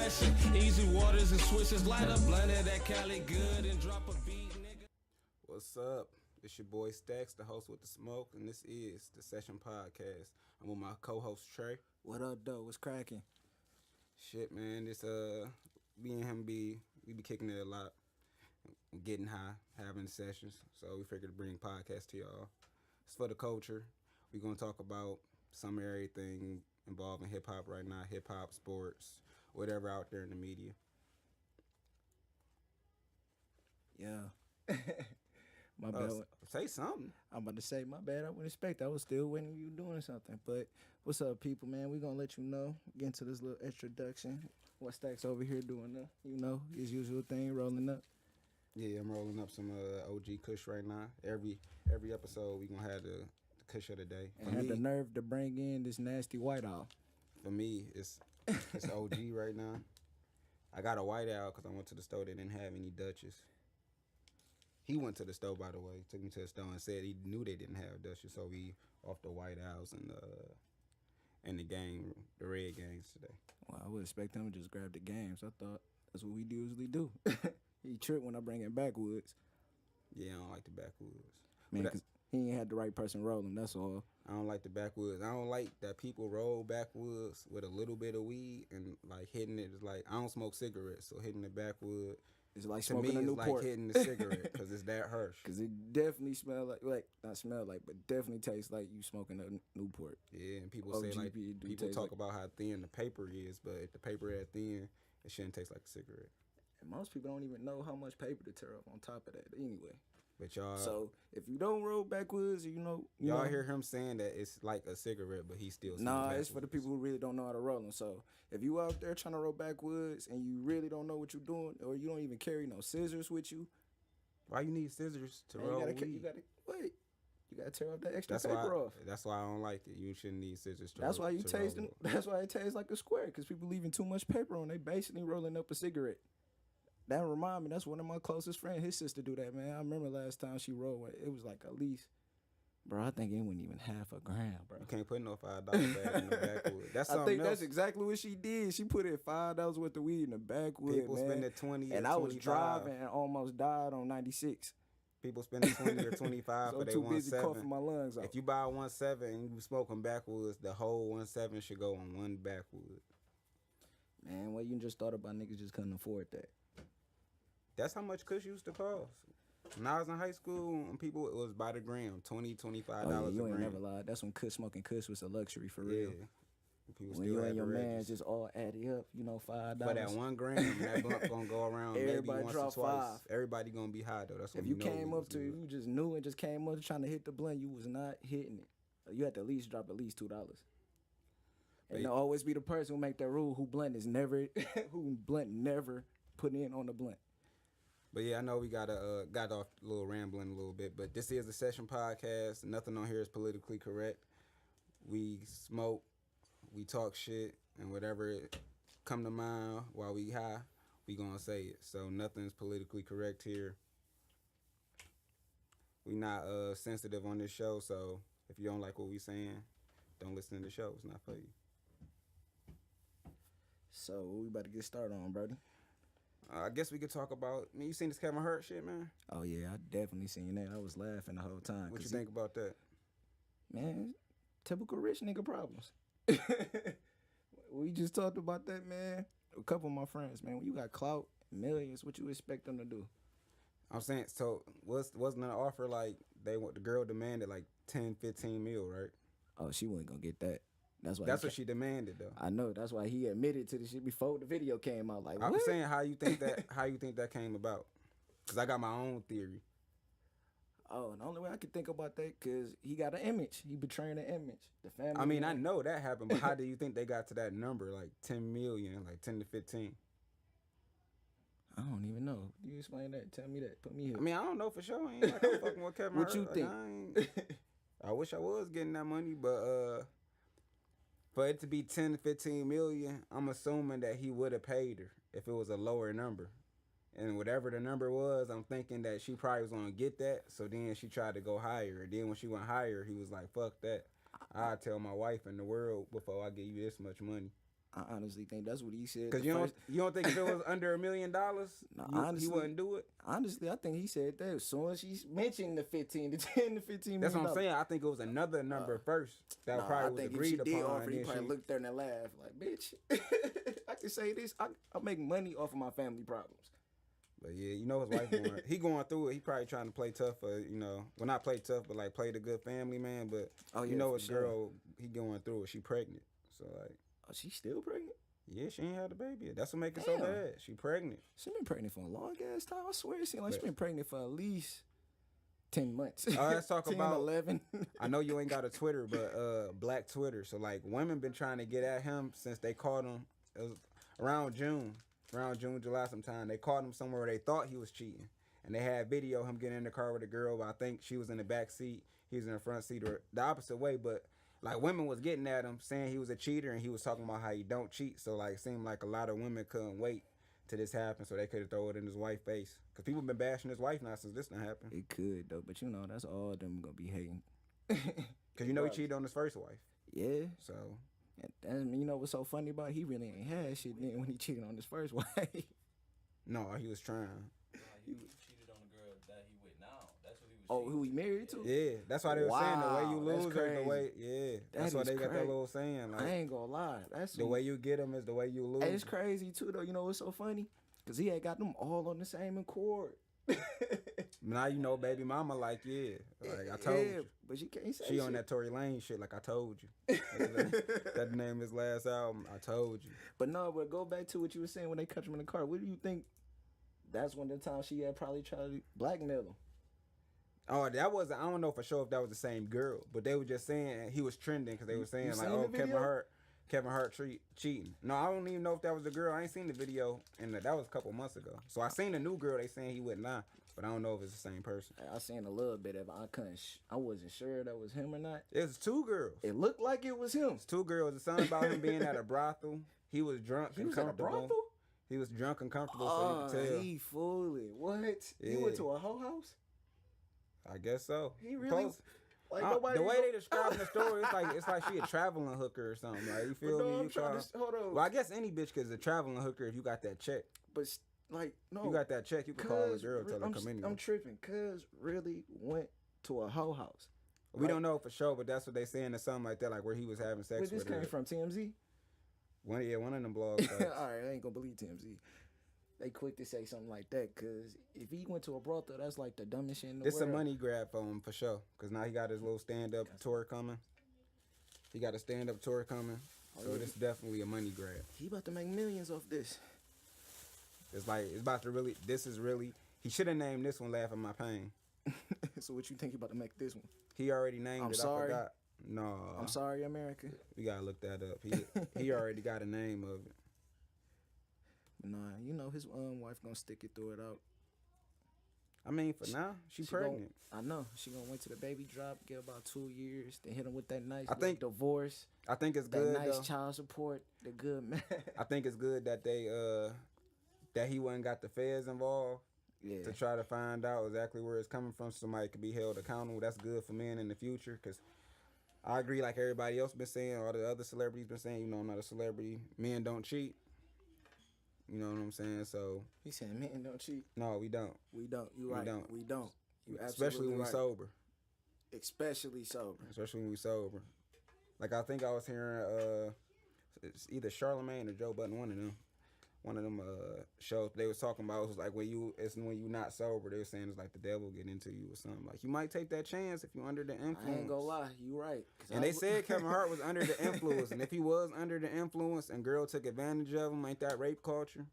session. Easy waters and switches, light up, blended that Cali good and drop a beat, nigga. What's up? It's your boy Stacks, the host with the smoke, and this is the Session Podcast. I'm with my co-host Trey. What up, though? What's cracking? Shit, man, this me and him we be kicking it a lot, getting high, having sessions. So we figured to bring podcast to y'all. It's for the culture. We gonna talk about some of everything involving hip hop right now, hip hop, sports, whatever out there in the media. Yeah. My bad. Say something. I'm about to say, my bad. I wouldn't expect. I was still waiting you doing something. But what's up, people, man? We going to let you know, get into this little introduction. What Stacks over here doing now? You know, his usual thing, rolling up. Yeah, I'm rolling up some OG Kush right now. Every episode, we going to have the Kush of the day. And had the nerve to bring in this nasty white owl. For me, it's OG right now. I got a white owl because I went to the store. They didn't have any Dutchess. He went to the store, by the way. Took me to the store and said he knew they didn't have Dutchess, so we off the White Owls and the gang, the Red Gangs today. Well, I would expect him to just grab the games. I thought that's what we usually do. He tripped when I bring in backwoods. Yeah, I don't like the backwoods. Man, because he ain't had the right person rolling, that's all. I don't like the backwoods. I don't like that people roll backwoods with a little bit of weed and like hitting it. It's like, I don't smoke cigarettes, so hitting the backwood. It's like To smoking me, a it's Newport. like hitting the cigarette because it's that harsh. Because it definitely smell like, not smell like, but definitely tastes like you smoking a Newport. Yeah, and people say like, people talk about how thin the paper is, but if the paper is thin, it shouldn't taste like a cigarette. And most people don't even know how much paper to tear up on top of that anyway. But y'all, so if you don't roll backwoods, y'all hear him saying that it's like a cigarette, but he still nah, it's for the people who really don't know how to roll them. So if you out there trying to roll backwoods and you really don't know what you're doing, or you don't even carry no scissors with you, why you need scissors to roll weed? You gotta tear off that extra paper off. That's why I don't like it. You shouldn't need scissors. That's why you tasting. That's why it tastes like a square, because people leaving too much paper on. They basically rolling up a cigarette. That remind me, that's one of my closest friends. His sister do that, man. I remember last time she rolled, it was like at least, bro, I think it wasn't even half a gram, bro. You can't put no $5 bag in the backwood. That's something I think else. that's exactly what she did. She put in $5 worth of weed in the backwood, People man. spending 20 and or I 25. was driving and almost died on 96. People spending 20 or 25 so for their too busy 1.7. coughing my lungs out. If you buy a 1.7 and you smoking backwoods, the whole 1.7 should go on one backwood. Man, well, you just thought about niggas just couldn't afford that. That's how much Kush used to cost. When I was in high school, people, it was by the gram, $20, $25 Oh, yeah, you a ain't gram. never lied. That's when smoking Kush was a luxury for real. People When still you had and your the man Reggies. just all added up, $5. For that 1 gram, that blunt gonna go around Everybody maybe once or drop twice. 5. Everybody gonna be high though. That's when If you know came we up was to, good. you just knew and just came up trying to hit the blunt, you was not hitting it. You had to at least drop at least $2. And there'll always be the person who make that rule who blunt never put in on the blunt. But yeah, I know we got off a little rambling a little bit, but this is the Session Podcast. Nothing on here is politically correct. We smoke, we talk shit, and whatever come to mind while we high, we gonna say it. So nothing's politically correct here. We not sensitive on this show, so if you don't like what we saying, don't listen to the show. It's not for you. So we about to get started on, Brody. I guess we could talk about. Man, you seen this Kevin Hart shit, man? Oh yeah, I definitely seen that. I was laughing the whole time. What you think about that? Man, typical rich nigga problems. We just talked about that, man. A couple of my friends, man. When you got clout, millions, what you expect them to do? I'm saying, so wasn't an offer like the girl demanded like 10, 15 mil, right? Oh, she wasn't gonna get that. That's what she demanded though. I know. That's why he admitted to the shit before the video came out. Like, I'm what? saying how you think that came about? Cause I got my own theory. Oh, and the only way I could think about that, cause he got an image. He betraying an image. The family. I mean, I know that happened, but how do you think they got to that number, like 10 million, like 10 to 15? I don't even know. You explain that. Tell me that. Put me here. I mean, I don't know for sure. I ain't like I'm fucking with Kevin What Hart. you think? I wish I was getting that money, but for it to be 10 to 15 million, I'm assuming that he would have paid her if it was a lower number. And whatever the number was, I'm thinking that she probably was going to get that. So then she tried to go higher. And then when she went higher, he was like, fuck that. I'll tell my wife in the world before I give you this much money. I honestly think that's what he said. Because the first- you don't think if it was under $1 million, No, he honestly- wouldn't do it? Honestly, I think he said that as soon as she mentioned the 10 to 15 That's what million I'm saying. I think it was another number first that Nah, probably I was think if agreed she upon. did offer, and he then probably she- looked there and laughed like, "Bitch, I can say this. I make money off of my family problems." But yeah, you know his wife he going through it. He probably trying to play tough for, well, not play tough, but like play the good family man. But Oh, you yeah, know for his sure. girl, he going through it. She pregnant, so like, Oh, she's still pregnant? yeah, she ain't had the baby yet. That's what make it so Damn. bad. She pregnant. She been pregnant for a long ass time. I swear it seemed like she But- been pregnant for at least 10 months. Let's talk 10, about- 11. I know you ain't got a Twitter, but Black Twitter. So like, women been trying to get at him since they caught him. It was around June, July sometime. They caught him somewhere where they thought he was cheating, and they had video of him getting in the car with a girl. But I think she was in the back seat, he was in the front seat, or the opposite way. But like, women was getting at him, saying he was a cheater, and he was talking about how he don't cheat. So like, it seemed like a lot of women couldn't wait till this happened, so they could throw it in his wife's face. Cause people been bashing his wife now since this done happened. It could though, but that's all of them gonna be hating. Cause he cheated on his first wife. Yeah. So And you know what's so funny about it? He really ain't had shit then when he cheated on his first wife. no, he was trying. He cheated on the girl that he with now. That's what he was. Oh, cheating. who he married to? Yeah, that's why they were saying the way you Wow, that's lose is the way. crazy. Yeah, That that's why is they got that crazy. little saying I like ain't gonna lie. That's the way you get them is the way you lose. Hey, it's crazy too though. You know what's so funny? Cause he had got them all on the same accord. Now you know, baby mama, like I told you. But you can't say She on shit. that Tory Lane shit, like I told you. That the name of his last album. I told you. But no, but go back to what you were saying when they cut him in the car. What do you think? That's one of the times she had probably tried to blackmail him. Oh, that was, I don't know for sure if that was the same girl, but they were just saying he was trending because they were saying You like, seen oh, the video? Kevin Hart cheating. No, I don't even know if that was the girl. I ain't seen the video, and that was a couple months ago. So I seen the new girl. They saying he went now, but I don't know if it's the same person. I seen a little bit of it. I couldn't. I wasn't sure that was him or not. It's two girls. It looked like it was him. It's two girls. It's something about him being at a brothel. He was drunk He and was at a comfortable. brothel. He was drunk and comfortable, Oh, so you could tell. he fooling. What? He Yeah. went to a hoe house? I guess so. He really? Like nobody. the way they describing the story, it's like she a traveling hooker or something. Like, you feel But no, me? I'm You trying call. to hold on. Well, I guess any bitch is a traveling hooker if you got that check. But like no, You got that check, you can call a Cuz girl, tell her I'm, come in. I'm tripping. Cuz really went to a hoe house. We don't know for sure, but that's what they saying or something like that, like where he was having sex Where this with her. came from? TMZ. One of them blogs. All right, I ain't gonna believe TMZ. They quick to say something like that, cause if he went to a brothel, that's like the dumbest shit in the It's a world. money grab for him for sure, cause now he got his little stand up tour coming. He got a stand up tour coming, so yeah. this definitely a money grab. He about to make millions off this. It's like it's about to really. This is really. He should have named this one "Laugh at My Pain." So what you think he about to make this one? He already named I'm it. sorry. I forgot. No, I'm sorry, America. we gotta look that up. He already got a name of it. Nah, you know his wife gonna stick it through it out. I mean, for now, she pregnant. I know she gonna wait till the baby drop, get about 2 years, then hit him with that nice I think- divorce, I think it's that good nice though. child support, the good man. I think it's good that they that he wasn't got the feds involved Yeah, to try to find out exactly where it's coming from, so somebody could be held accountable. That's good for men in the future, because I agree, like everybody else been saying, all the other celebrities been saying, I'm not a celebrity. Men don't cheat. You know what I'm saying? So he said, "Men don't cheat. no, we don't. We don't. You We right. don't. We don't. You Especially absolutely when we right. sober. Especially sober. Especially when we sober. Like I think I was hearing it's either Charlemagne or Joe Budden, one of them shows they was talking about, it was like when you not sober, they were saying it's like the devil get into you or something. Like you might take that chance if you under the influence. I ain't gonna lie, you right. 'Cause And I they was- said Kevin Hart was under the influence, and if he was under the influence and girl took advantage of him, ain't that rape culture?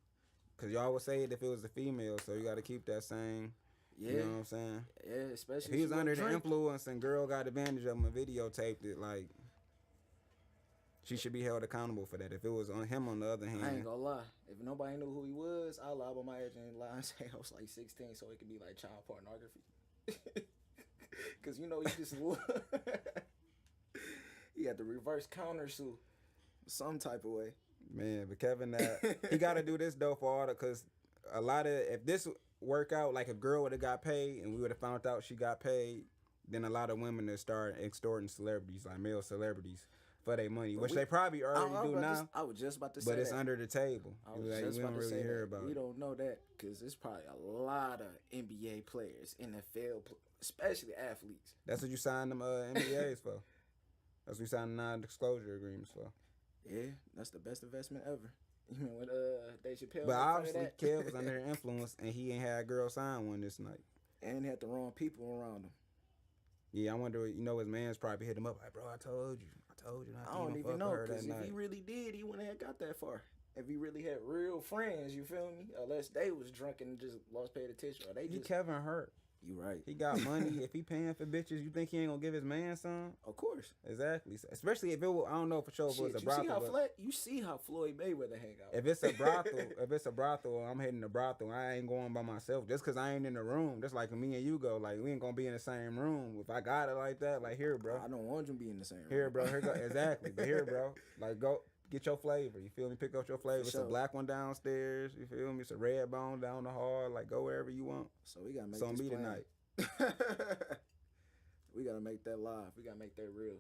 Because y'all would say it if it was a female, so you got to keep that same. yeah, You know what I'm saying? yeah, especially If he was she under the drink. influence and girl got advantage of him and videotaped it, like she should be held accountable for that. If it was on him, on the other I ain't hand, gonna lie. If nobody knew who he was, I'll lie about my age and lie and say I was like 16, so it could be like child pornography. Cause you know you just he had the reverse countersue, some type of way. man. But Kevin, he got to do this though for all the, because a lot of, if this work out, like if girl would have got paid and we would have found out she got paid, then a lot of women that start extorting celebrities, like male celebrities. for their money, But which we- they probably already do now. I was just about to say But it's that. under the table. I was Like, just we about don't to really say hear that. about We it. don't know that because there's probably a lot of NBA players, NFL, especially athletes. That's what you signed them NBAs for. That's what you signed non-disclosure agreements for. Yeah, that's the best investment ever. You mean when Dave Chappelle? But made fun of obviously, that? Kev was under influence, and he ain't had a girl sign one this night. and had the wrong people around him. Yeah, I wonder. You know, his man's probably hit him up like, "Bro, I told you not I to don't even even fuck know with her because that if he night." really did, he wouldn't have got that far. If he really had real friends, you feel me? Unless they was drunk and just lost paid attention, or they He just. Kevin Hurt. You right. He got money. If he paying for bitches, you think he ain't gonna give his man some? Of course. Exactly. Especially if it was, I don't know for sure if it was a Shit, brothel. But you see how Floyd Mayweather hang out. if it's a brothel, I'm hitting the brothel. I ain't going by myself just cause I ain't in the room. Just like me and you go, like we ain't gonna be in the same room. If I got it like that, like here, bro. I don't want you to be in the same room. Here, bro. Here go. Exactly. But here, bro. Like go. Get your flavor. You feel me? Pick up your flavor. It's sure. a black one downstairs. You feel me? It's a red bone down the hall. Like go wherever you want. So we gotta make It's on this me plan. tonight. We gotta make that live. We gotta make that real.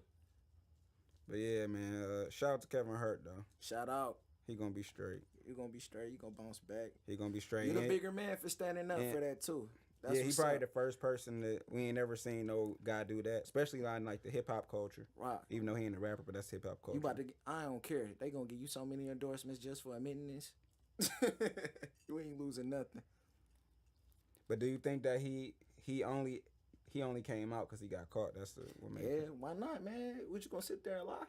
But yeah, man. Shout out to Kevin Hurt though. Shout out. He gonna be straight. You're gonna be straight. You're gonna bounce back. He gonna be straight. You're the And- bigger man for standing up and- for that too. That's yeah, he what's probably up. the first person that we ain't ever seen no guy do that, especially on like the hip hop culture. Right. Even though he ain't a rapper, but that's hip hop culture. You about to? I don't care. They gonna give you so many endorsements just for admitting this. You ain't losing nothing. But do you think that he only came out because he got caught? That's the what made Yeah, it. why not, man? What you gonna sit there and lie?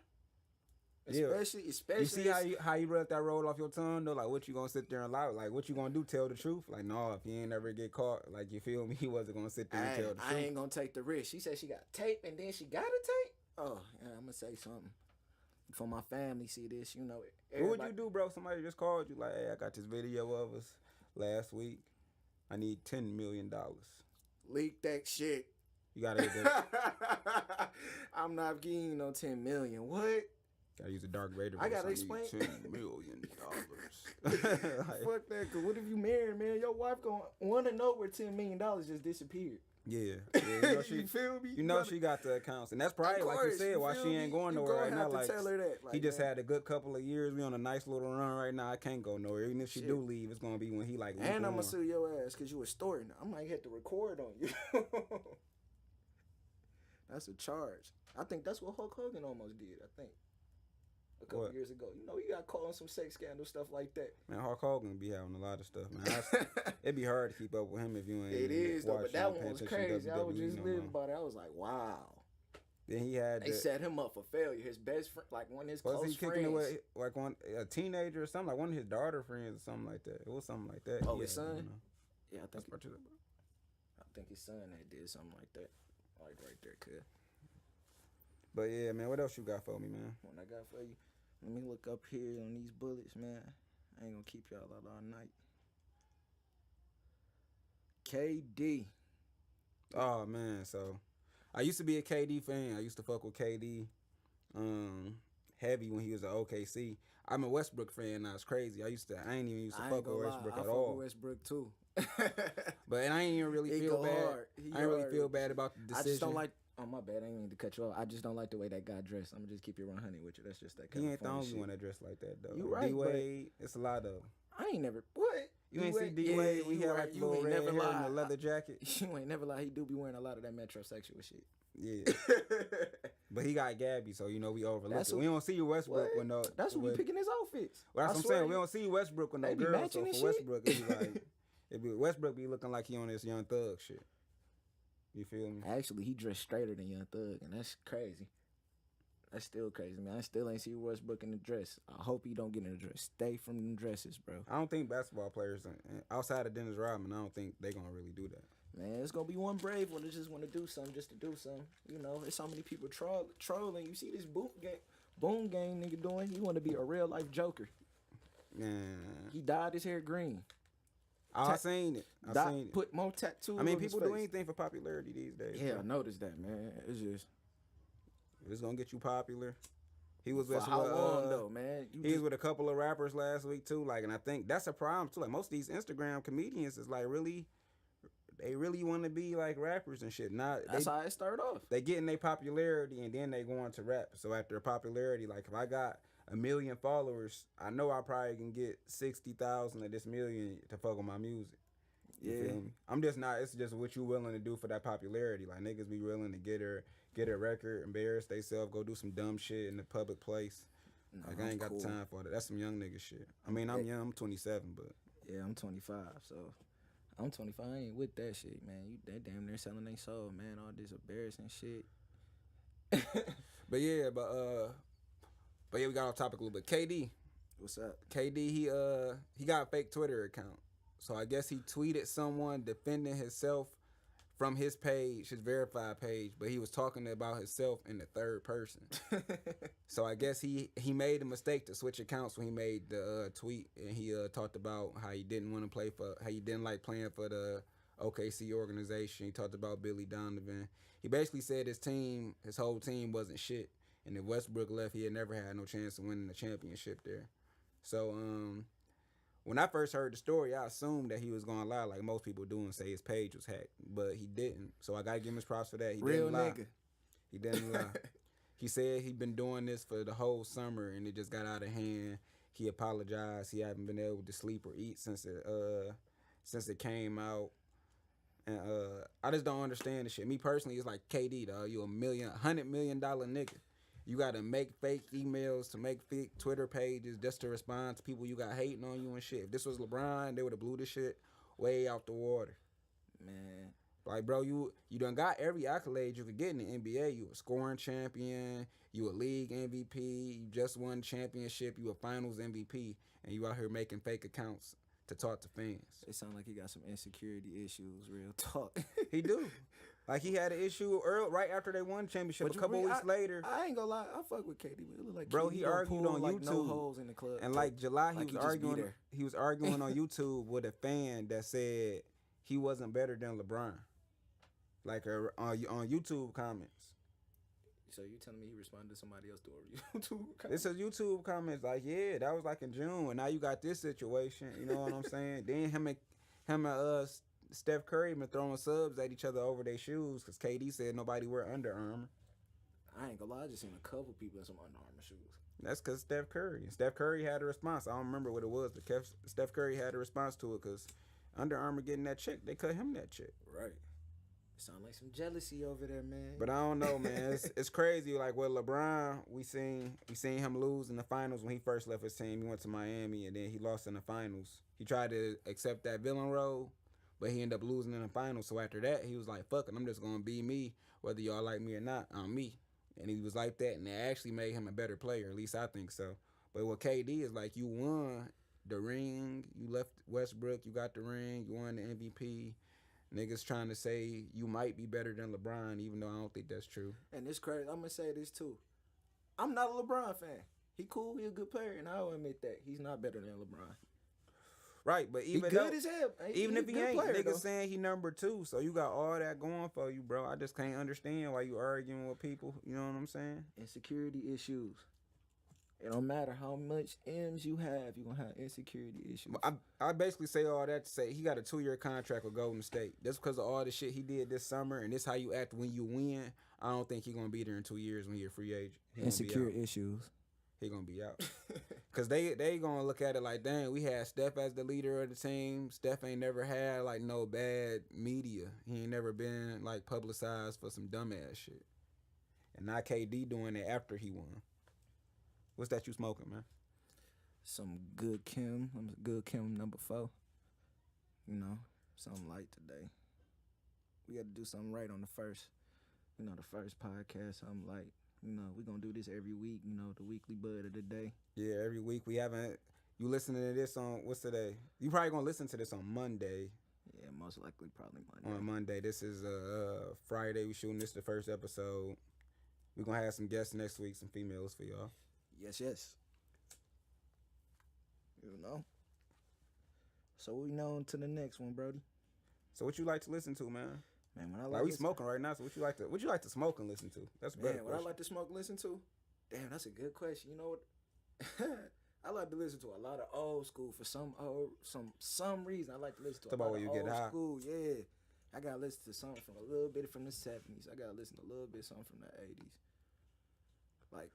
Yeah. Especially. You see how you let that roll off your tongue though? Like what you gonna sit there and lie? Like what you gonna do? Tell the truth? Like no, if he ain't ever get caught, like you feel me, he wasn't gonna sit there and tell the I truth. ain't gonna take the risk. She said she got tape and then she got a tape. Oh, yeah, I'm gonna say something. For my family, see this, you know. What would you do, bro? Somebody just called you like, hey, I got this video of us last week. I need $10 million. Leak that shit. You gotta get that. I'm not giving you no 10 million. What? Gotta use a Dark Vader. I gotta voice. explain- $10 million. Like, Fuck that. Cause what if you married, man? Your wife gonna wanna know where $10 million just disappeared. yeah, you know she, You feel me? you know gotta- she got the accounts, and that's probably Of like you course, said, why feel she me? ain't going You nowhere gonna right now. have to Like tell her that. he Like, just man, had a good couple of years. We on a nice little run right now. I can't go nowhere. Even if she Shit. do leave, it's gonna be when he like. week And I'm one. gonna sue your ass because you extorting. I might have to record on you. That's a charge. I think that's what Hulk Hogan almost did. I think a couple What? years ago. You know, you got caught on some sex scandal stuff like that. Man, Hulk Hogan be having a lot of stuff, man. It'd be hard to keep up with him if you ain't. It is though, but watching that or one paying was attention to crazy. I was WWE just no living more. about it. I was like, wow. Then he had. They set him up for failure. His best friend, like one of his Was close he kicking friends. it with like a teenager or something, like one of his daughter friends or something like that? It was something like that. Oh, Yeah, his son? I don't know. Yeah, I That's think part of it. I think his son had did something like that. Like right there, kid. But yeah, man, what else you got for me, man? What I got for you? Let me look up here on these bullets, man. I ain't gonna keep y'all out all night. KD. Oh man, so I used to be a KD fan. I used to fuck with KD heavy when he was at OKC. I'm a Westbrook fan now. It's crazy. I ain't even used to fuck with Westbrook I at fuck all. with Westbrook too. But and I ain't even really He feel go bad. hard. He I ain't really hard. feel bad about the I decision. just don't like. Oh my bad, I ain't mean to cut you off. I just don't like the way that guy dressed. I'm gonna just keep it 100 with you. That's just that kind He of ain't the funny only shit. one that dressed like that though. You right, D Wade, it's a lot of. I ain't never. What? You ain't see D Wade when he had like the you little ain't red never hair and the lied. leather jacket. You ain't never lie. He do be wearing a lot of that metrosexual shit. Yeah, but he got Gabby, so you know we overlook That's it. what- We don't see you Westbrook with no. That's what with, be picking his outfits. Well, that's I what I'm swear saying. We you- don't see Westbrook with no They be girls. So matching for and shit. Westbrook, it'd be like, Westbrook be looking like he on this Young Thug shit. You feel me? Actually, he dressed straighter than Young Thug, and that's crazy. That's still crazy, man. I still ain't see Westbrook in the dress. I hope he don't get in the dress. Stay from them dresses, bro. I don't think basketball players outside of Dennis Rodman, I don't think they gonna really do that. Man, it's gonna be one brave one that just want to do something just to do something. You know, there's so many people trolling. You see this boom game nigga doing. He want to be a real life Joker. Man, He dyed his hair green. I seen it. I seen it. Put more tattoos. I mean, on his people do face. anything for popularity these days. Yeah, bro. I noticed that, man. It's just It's gonna get you popular. He was for with how long though, man? You He was just- with a couple of rappers last week too. Like, and I think that's a problem too. Like most of these Instagram comedians is like really, they really want to be like rappers and shit. Not That's how it started off. they getting their popularity and then they go on to rap. So after popularity, like if I got 1 million followers, I know I probably can get 60,000 of this million to fuck with my music. You Yeah. feel me? I'm just not. It's just what you willing to do for that popularity. Like niggas be willing to get a record, embarrass themselves, go do some dumb shit in the public place. Nah, Like I ain't got the time for that. That's some young nigga shit. I mean, I'm young. I'm 27, but Yeah, I'm 25, so I'm 25. I ain't with that shit, man. They damn near selling their soul, man. All this embarrassing shit. but yeah, but yeah, we got off topic a little bit. KD, What's up? KD, he got a fake Twitter account. So I guess he tweeted someone defending himself from his page, his verified page, but he was talking about himself in the third person. So I guess he made a mistake to switch accounts when he made the tweet, and he talked about how he didn't want to play for, how he didn't like playing for the OKC organization. He talked about Billy Donovan. He basically said his whole team wasn't shit, and if Westbrook left, he had never had no chance of winning the championship there. So when I first heard the story, I assumed that he was gonna lie, like most people do, and say his page was hacked, but he didn't. So I gotta give him his props for that. He Real didn't lie. nigga. He didn't lie. He said he'd been doing this for the whole summer, and it just got out of hand. He apologized. He haven't been able to sleep or eat since it came out. And I just don't understand the shit. Me personally, it's like KD, dog. You $100 million nigga. You gotta make fake emails to make fake Twitter pages just to respond to people you got hating on you and shit. If this was LeBron, they would have blew this shit way out the water. Man, Like, bro, you done got every accolade you could get in the NBA. You a scoring champion, you a league MVP, you just won championship, you a finals MVP, and you out here making fake accounts to talk to fans. it sound like he got some insecurity issues, real talk. He do. Like, he had an issue right after they won championship. But A couple weeks later. I ain't gonna lie, I fuck with KD, but it look like Bro, KD he don't argued pull, on like, no YouTube. holes in the club. And like July, Like he he was just be arguing. there. He was arguing on YouTube with a fan that said he wasn't better than LeBron. Like on YouTube comments. So you telling me he responded to somebody else through a YouTube? This is YouTube comments. Like, yeah, that was like in June, and now you got this situation. You know what I'm saying? Then him and Steph Curry been throwing subs at each other over their shoes because KD said nobody wear Under Armour. I ain't gonna lie, I just seen a couple people in some Under Armour shoes. That's because Steph Curry. And Steph Curry had a response. I don't remember what it was, but Steph Curry had a response to it because Under Armour getting that check, they cut him that check. Right. Sound like some jealousy over there, man. But I don't know, man. It's crazy. Like with LeBron, we seen him lose in the finals when he first left his team. He went to Miami and then he lost in the finals. He tried to accept that villain role, but he ended up losing in the finals. So after that, he was like, "Fuck it, I'm just gonna be me, whether y'all like me or not. I'm me." And he was like that, and it actually made him a better player. At least I think so. But with KD, is like you won the ring, you left Westbrook, you got the ring, you won the MVP. Niggas trying to say you might be better than LeBron, even though I don't think that's true. And it's crazy. I'm gonna say this too. I'm not a LeBron fan. He cool. He a good player, and I'll admit that he's not better than LeBron. Right, but He even good though, as hell. even if he a good ain't, player, niggas though. saying he number 2, so you got all that going for you, bro. I just can't understand why you arguing with people. You know what I'm saying? Insecurity issues. It don't matter how much M's you have, you're gonna have insecurity issues. I basically say all that to say he got a 2-year contract with Golden State. That's because of all the shit he did this summer, and this how you act when you win. I don't think he gonna be there in 2 years when he a free agent. He gonna be Insecure out. issues. He gonna be out. Cause they gonna look at it like, dang, we had Steph as the leader of the team. Steph ain't never had like no bad media. He ain't never been like publicized for some dumbass shit. And now KD doing it after he won. What's that you smoking, man? Some good Kim. I'm good Kim number 4. You know, something light today. We got to do something right on the first. You know, the first podcast. Something light. You know, we gonna do this every week. You know, the weekly bud of the day. Yeah, every week we haven't. You listening to this on what's today? You probably gonna listen to this on Monday. Yeah, most likely probably Monday. On Monday, this is Friday. We shooting this the first episode. We gonna have some guests next week, some females for y'all. Yes. You know. So we know to the next one, Brody. So what you like to listen to, man? Man, when I Like we listen- smoking right now, so what you like to smoke and listen to? That's a better Man, what I question. like to smoke, listen to? Damn, that's a good question. You know what? I like to listen to a lot of old school for some reason. I like to listen to Talk a about lot when of you get old high. school. Yeah, I gotta listen to something from a little bit from the 70s. I gotta listen to a little bit something from the 80s. Like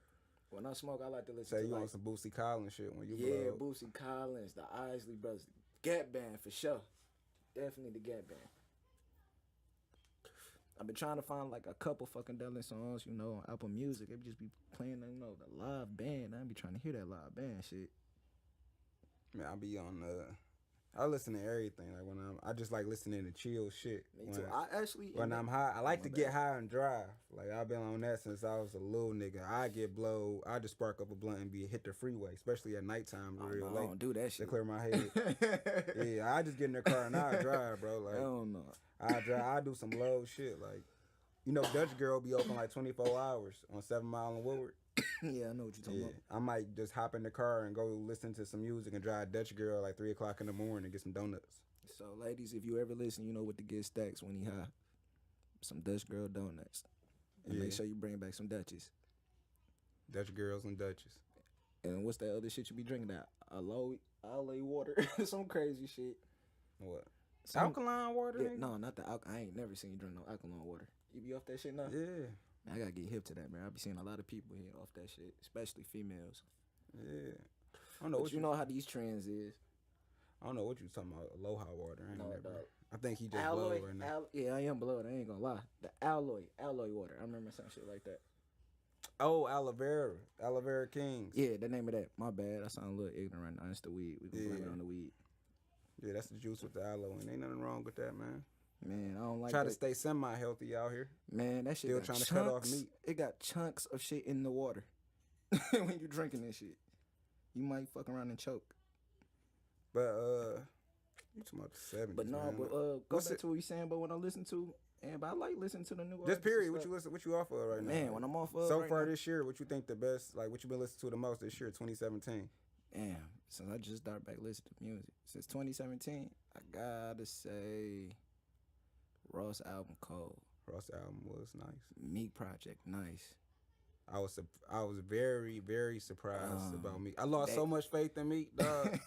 when I smoke, I like to listen Say to you like, on some Boosie Collins shit when you yeah, blow. Boosie Collins, the Isley Brothers, Gap Band for sure. Definitely the Gap Band. I've been trying to find like a couple Funkadelic songs, you know, on Apple Music. It just be playing, you know, the live band. I be trying to hear that live band shit. Man, I be on I listen to everything. Like when I just like listening to chill shit. Me too. I actually When I'm high, I like My to bad. get high and drive. Like I've been on that since I was a little nigga. I get blowed. I just spark up a blunt and hit the freeway, especially at nighttime, Oh, real no, I late don't do that to shit. clear my head. Yeah, I just get in the car and I drive, bro. I Like don't know. I drive. I do some low shit. Like you know, Dutch Girl be open like 24 hours on 7 Mile and Woodward. Yeah, I know what you're talking Yeah, about. I might just hop in the car and go listen to some music and drive Dutch Girl like 3 o'clock in the morning and get some donuts. So, ladies, if you ever listen, you know what to get Stacks when he high. Some Dutch Girl donuts. And Yeah. make sure you bring back some Dutchies. Dutch Girls and Dutches. And what's that other shit you be drinking? That aloe water, some crazy shit. What? Some- Alkaline water? Yeah, nigga? no, not the I ain't never seen you drink no alkaline water. You be off that shit now? Yeah. Man, I gotta get hip to that, man. I be seeing a lot of people here off that shit, especially females. Yeah. I don't know But what you know how these trends is. I don't know what you talking about. Aloha water. I ain't No, never. dog. I think he just Alloy, blowed right now. yeah, I am blowed. I ain't gonna lie. The alloy water. I remember some shit like that. Oh, aloe vera kings. Yeah, the name of that. My bad. I sound a little ignorant. It's the weed. We can blame it Yeah. on the weed. Yeah, that's the juice with the aloe, and ain't nothing wrong with that, man. Man, I don't like Try that. to stay semi-healthy out here. Man, that shit Still got trying to chunks. cut off meat. It got chunks of shit in the water. When you drinking this shit, you might fuck around and choke. But you talking about the 70s, But no, man. but go What's back it- to what you saying. But when I listen to, and but I like listening to the new. Just artists period. and What stuff. you listen? What you off of right now? Man, when I'm off of so right far now, this year, what you think the best? Like what you been listening to the most this year, 2017? damn, since I just started back listening to music since 2017, I gotta say, Ross album cold, Ross album was nice. Meek project nice. I was very very surprised about Meek. I lost that- so much faith in Meek, dog.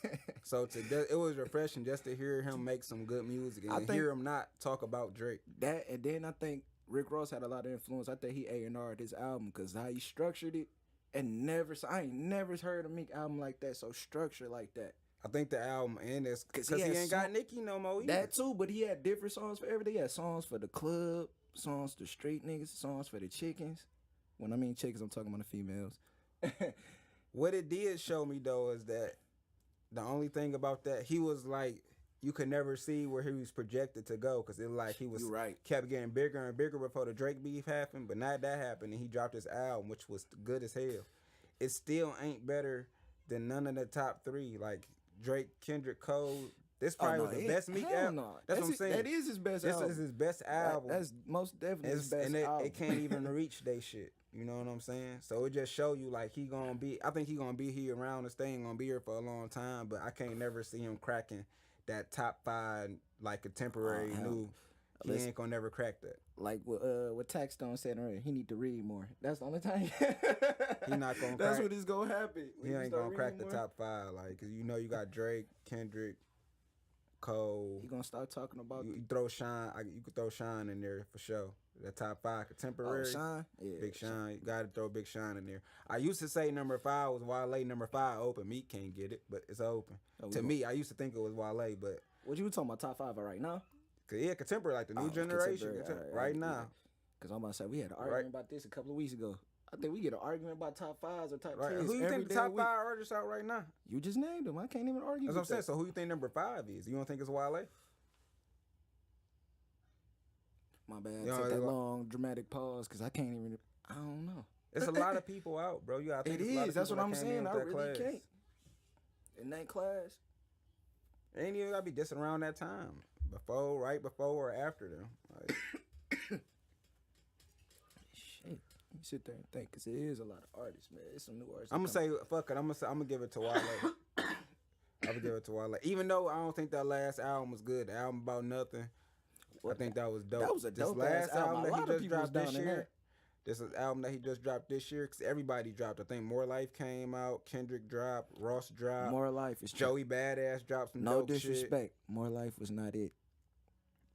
So it was refreshing just to hear him make some good music and I think- hear him not talk about Drake. That and then I think Rick Ross had a lot of influence. I think he A&R'd his album because how he structured it, and I ain't never heard a Meek album like that, so structured like that. I think the album and it's 'Cause because he he had ain't got song- Nicki no more. Either. That too, but he had different songs for everything. He had songs for the club, songs to street niggas, songs for the chickens. When I mean chickens, I'm talking about the females. What it did show me though is that the only thing about that he was like you could never see where he was projected to go because it like he was You right. kept getting bigger and bigger before the Drake beef happened. But now that happened and he dropped his album, which was good as hell. It still ain't better than none of the top three like Drake, Kendrick, Cole. This probably was the best Meek Hell album. no. That's what I'm saying. That is his best This album. is his best album. That's most definitely his best and album. it can't even reach they shit. You know what I'm saying? So it just show you like he gonna be. I think he gonna be here around this thing, gonna be here for a long time. But I can't never see him cracking that top 5 like a temporary hell. new. He Listen. ain't gonna never crack that. Like what Taxstone said earlier, he need to read more. That's the only time. He not gonna That's crack- what is gonna happen. When He you ain't start gonna crack the reading more, top 5 like 'cause you know you got Drake, Kendrick, Cole. He gonna start talking about You throw Shine. You could throw Shine in there for sure. The top 5 contemporary. Shine. Yeah, Big Sean, you gotta throw Big Sean in there. I used to say number 5 was Wale, number 5 open. Meek can't get it, but it's open. Oh, we To gon- me, I used to think it was Wale, but What you talking about? Top 5 right now? cause yeah, contemporary, like the new Oh, generation, contemporary, right yeah. now. Cause I'm about to say we had an argument about this a couple of weeks ago. I think we get an argument about top 5s or top 10s. Right. Who you every think the damn top week. 5 artists out right now? You just named them. I can't even argue. That's what I'm with saying. that. So who you think number 5 is? You don't think it's Wale? My bad. You know, Took that like- long dramatic pause because I can't even. I don't know. It's a lot of people out, bro. You gotta think It it's a lot is. of That's people what that I'm came in saying. I with that really class. can't. In that class, Ain't even gotta be dissing around that time. Before, right before, or after them. Like, shit. You sit there and think, cause it is a lot of artists, man. It's some new artists. I'm that gonna come- say fuck it. I'm gonna give it to Wale. I'm gonna give it to Wale. Even though I don't think that last album was good, the album about nothing. I think that was dope. That was a This dope ass last album. A that lot he of just people was dropped this down in year. that. This is album that he just dropped this year because everybody dropped. I think More Life came out, Kendrick dropped, Ross dropped, More Life is Joey Badass dropped some No dope shit. disrespect. More Life was not it.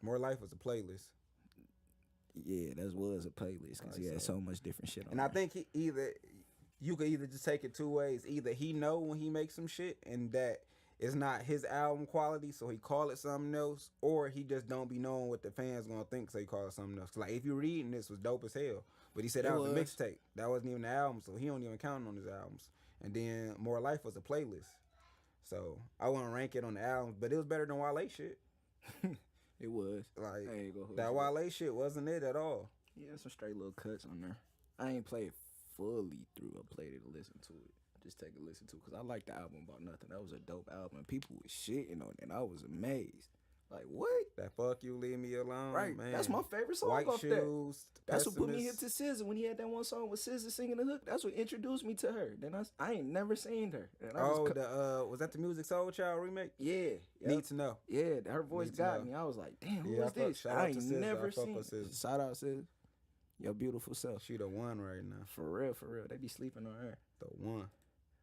More Life was a playlist. Yeah, that was a playlist because he had so much different shit on And I there. think you could either just take it two ways. Either he know when he makes some shit and that it's not his album quality, so he call it something else, or he just don't be knowing what the fans gonna think, so he call it something else. Like if you reading this was dope as hell, but he said that was a mixtape. That wasn't even the album, so he don't even count on his albums. And then More Life was a playlist, so I wouldn't rank it on the albums, but it was better than Wale shit. It was. Like I ain't gonna hold that you. Wale shit wasn't it at all. Yeah, some straight little cuts on there. I ain't played fully through. I played it to listen to it. Just take a listen to it because I like the album About Nothing. That was a dope album. People was shitting on it, and I was amazed. Like, what? That Fuck You, Leave Me Alone, Right. man. That's my favorite song White off there. Shoes. That's what put me hip Pessimist. to SZA when he had that one song with SZA singing the hook. That's what introduced me to her. Then I ain't never seen her. And I Oh, just was that the Music Soul Child remake? yeah, Need to know. yeah. Her voice Need to got know. me. I was like, damn, who Yeah, is I fuck- this? shout out I to ain't SZA. never I fuck seen. with SZA. Shout out SZA, your beautiful self. She the one right now. For real. They be sleeping on her. The one.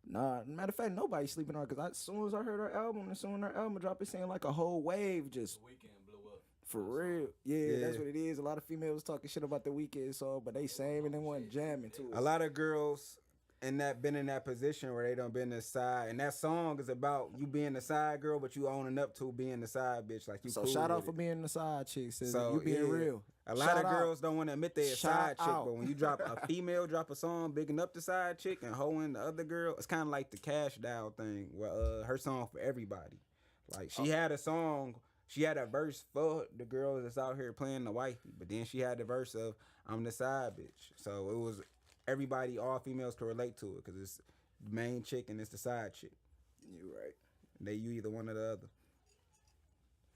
Nah, matter of fact, nobody sleeping on her because as soon as I heard her album, as soon as her album dropped, it seemed like a whole wave just The Weeknd blew up. for real. Yeah, that's Yeah. what it is. A lot of females talking shit about the Weeknd song, but they same and they want jamming to it. A lot of girls been in that position where they done been the side, and that song is about you being the side girl, but you owning up to being the side bitch. Like you. So cool shout out with for it. being the side chick, sis. So, You being yeah. real. A lot Shout of out. girls don't want to admit they a side Shout chick, out. but when you drop a female drop a song bigging up the side chick and hoeing the other girl, it's kind of like the Cash Doll thing, where her song for everybody. Like she had a song, she had a verse for the girl that's out here playing the wifey, but then she had the verse of I'm the side bitch. So it was everybody, all females could relate to it because it's the main chick and it's the side chick. You right. You either one or the other.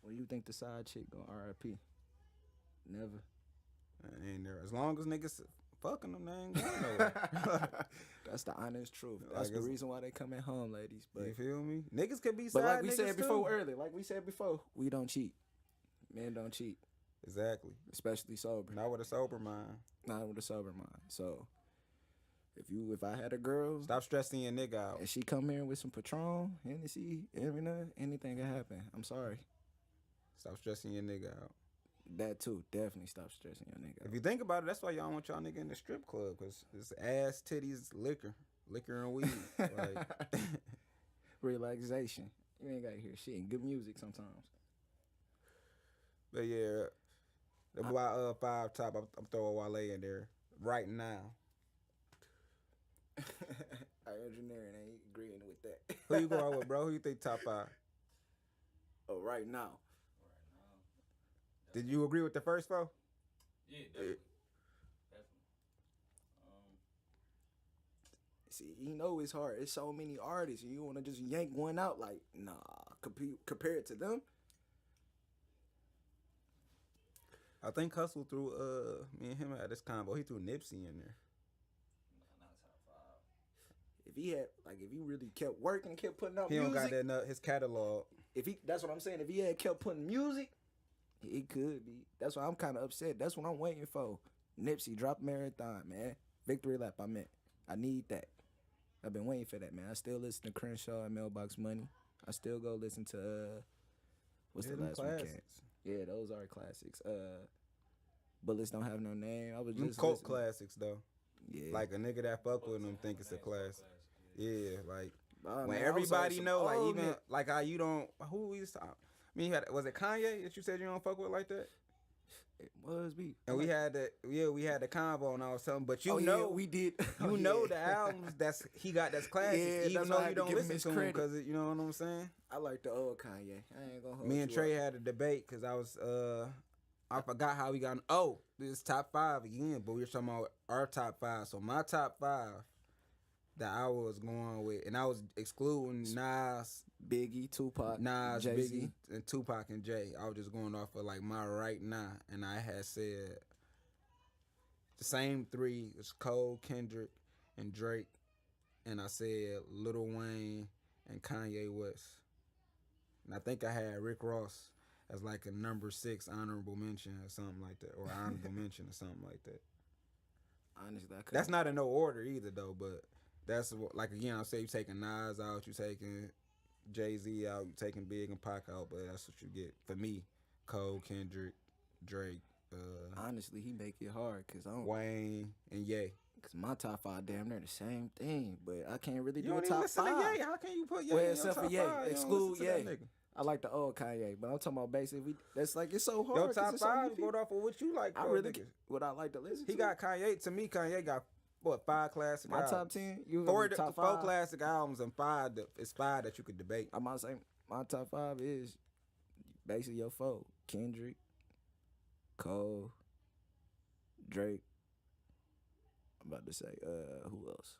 When you think the side chick gonna RIP? Never. And there, as long as niggas fucking them, they ain't going nowhere. That's the honest truth. I That's the guess- reason why they come at home, ladies. But You feel me? Niggas could be but side like we niggas said before too. earlier, we don't cheat. Men don't cheat, Exactly. especially sober. Not with a sober mind. Not with a sober mind. So if I had a girl Stop stressing your nigga out. and she come here with some Patron, Hennessy, anything can happen. I'm sorry. Stop stressing your nigga out. That too. Definitely stop stressing your nigga. If you think about it, that's why y'all want y'all nigga in the strip club, because it's ass, titties, liquor and weed. Like, Relaxation. You ain't gotta hear shit. And good music sometimes. but yeah, the five top, I'm throwing Wale in there right now. Our engineering ain't agreeing with that. Who you going with, bro? Who you think top five? Oh, right now. Did you agree with the first four? Yeah, definitely. Definitely. See, you know it's hard. It's so many artists, and you want to just yank one out. Like, nah, compare it to them. I think Hustle threw me and him had this combo. He threw Nipsey in there. Not top five. If he really kept working and kept putting out He music, don't got that his catalog. that's what I'm saying. If he had kept putting music, it could be. That's why I'm kind of upset. That's what I'm waiting for. Nipsey drop Marathon, man. Victory lap. I need that. I've been waiting for that, man. I still listen to Crenshaw and Mailbox Money. I still go listen to what's Yeah, the them last one? Cat? classics. Yeah, those are classics. Bullets Don't Have No Name. I was Them just cult listening. classics though. Yeah, Like a nigga that fuck with them think it's a classic. Yeah, like Oh, when man, I was on everybody some know, like old even Nip. like how you don't. Who we used to? I mean, was it Kanye that you said you don't fuck with like that? It was me. And we had the convo and I was telling, but you Oh, know yeah, we did. you know the albums he got that's classics, Yeah, even that's why I though had you to don't give him listen his to him credit. because you know what I'm saying. I like the old Kanye. I ain't gonna hold Me and you Trey up. had a debate because I was I forgot how we got. Oh, this is top five again, but we were talking about our top five. So my top five that I was going with, and I was excluding Nas, Biggie, Tupac, Nas, Jay-Z. Biggie, and Tupac and Jay. I was just going off of like my right now, and I had said the same three. It's Cole, Kendrick, and Drake, and I said Lil Wayne and Kanye West. And I think I had Rick Ross as like a number 6 honorable mention or something like that, or honorable mention or something like that. Honestly, I couldn't. That's not in no order either though, but that's like again, I'll say you taking Nas out, you taking Jay-Z out, you taking Big and Pac out, but that's what you get for me. Cole, Kendrick, Drake, Honestly, he make it hard because I don't. Wayne, and Ye. Cause my top 5 damn near the same thing, but I can't really You do a don't even top listen 5. to Ye. How can you put Ye Well, in your except for top Ye. 5? You don't Exclude listen to that Ye. nigga. I like the old Kanye, but I'm talking about basically. That's like it's so hard. Your 'cause top it's so many 5 people. go off of what you like. I though, really nigga. what I like to listen to. He got Kanye. To me, Kanye got what 5 classic my albums. top 10. You Four, top 4 5. classic albums and 5. It's 5 that you could debate. I'm about to say my top 5 is basically your 4: Kendrick, Cole, Drake. I'm about to say who else?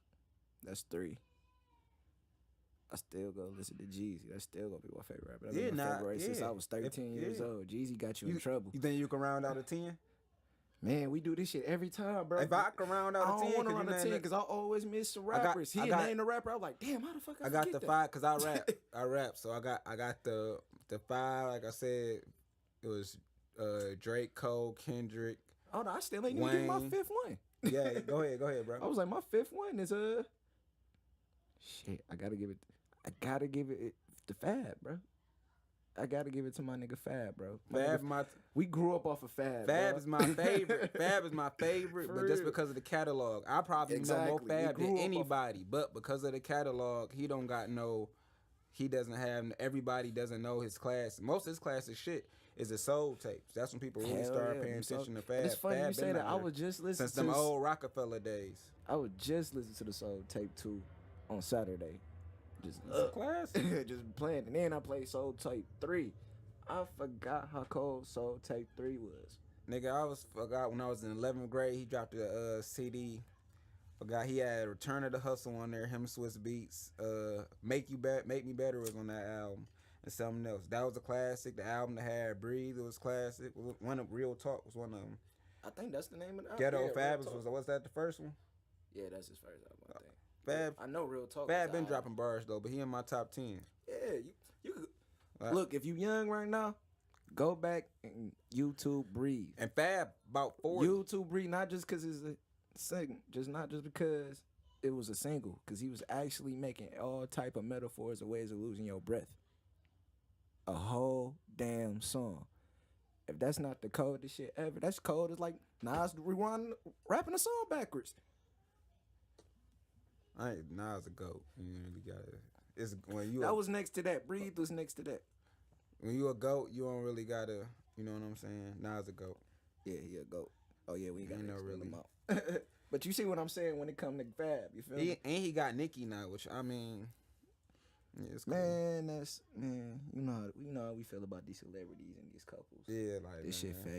That's 3. I still go listen to Jeezy. That's still gonna be my favorite rapper. That's been my favorite since I was 13 years old. Jeezy got you in trouble. You think you can round out a 10? Man, we do this shit every time, bro. If I can round I out a 10, don't want to run a 10 because because I always miss some I got- rappers. He I got- named the rapper. I was like, damn, how the fuck I got forget the that? 5 because I rap. So I got the 5. Like I said, it was Drake, Cole, Kendrick. Oh no, I still ain't even get my Wayne. 5th one. Yeah, go ahead, bro. I was like, my 5th one is shit. I gotta give it to Fab, bro. I gotta give it to my nigga Fab, bro. We grew up off of Fab. Fab bro. is my favorite. Fab is my favorite, For but just real. because of the catalog, I probably know Exactly. more We Fab grew than up off- anybody. But because of the catalog, he don't got no. He doesn't have. Everybody doesn't know his class. Most of his classic shit is the soul tapes. That's when people really Hell start yeah, paying so- attention to and Fab. It's funny Fab you say been that. out I here was just listening since to them this- old Rockefeller days. I would just listen to the Soul Tape 2 on Saturday. Just It's a classic. just playing, and then I played Soul Tape 3. I forgot how cold Soul Tape 3 was. Nigga, I forgot when I was in 11th grade. He dropped a CD. Forgot he had Return of the Hustle on there. Him, Swiss Beats. Make Me Better was on that album, and something else. That was a classic. The album that had Breathe, it was classic. One of Real Talk was one of them. I think that's the name of the album. Ghetto Real Fabulous Talk. was that the first one? Yeah, that's his first album, I think. Fab I know Real Talk. Fab was been the dropping bars though, but he in my top 10. Yeah, you could. Right. Look, if you young right now, go back and YouTube Breathe. And Fab about 40. YouTube Breathe, not just because it's a single, not just because it was a single, because he was actually making all type of metaphors of ways of losing your breath. A whole damn song. If that's not the coldest shit ever, that's cold. It's like Nas rapping a song backwards. Nas a goat. You really gotta. It's when you. That was next to that. Breathe was next to that. When you a goat, you don't really gotta. You know what I'm saying? Nas a goat. Yeah, he a goat. Oh yeah, we ain't got Ain't no to really. him out. But you see what I'm saying when it come to Fab, you feel me? And he got Nicki now, which I mean, yeah, it's cool. Man, you know how we feel about these celebrities and these couples. Yeah, like This shit man.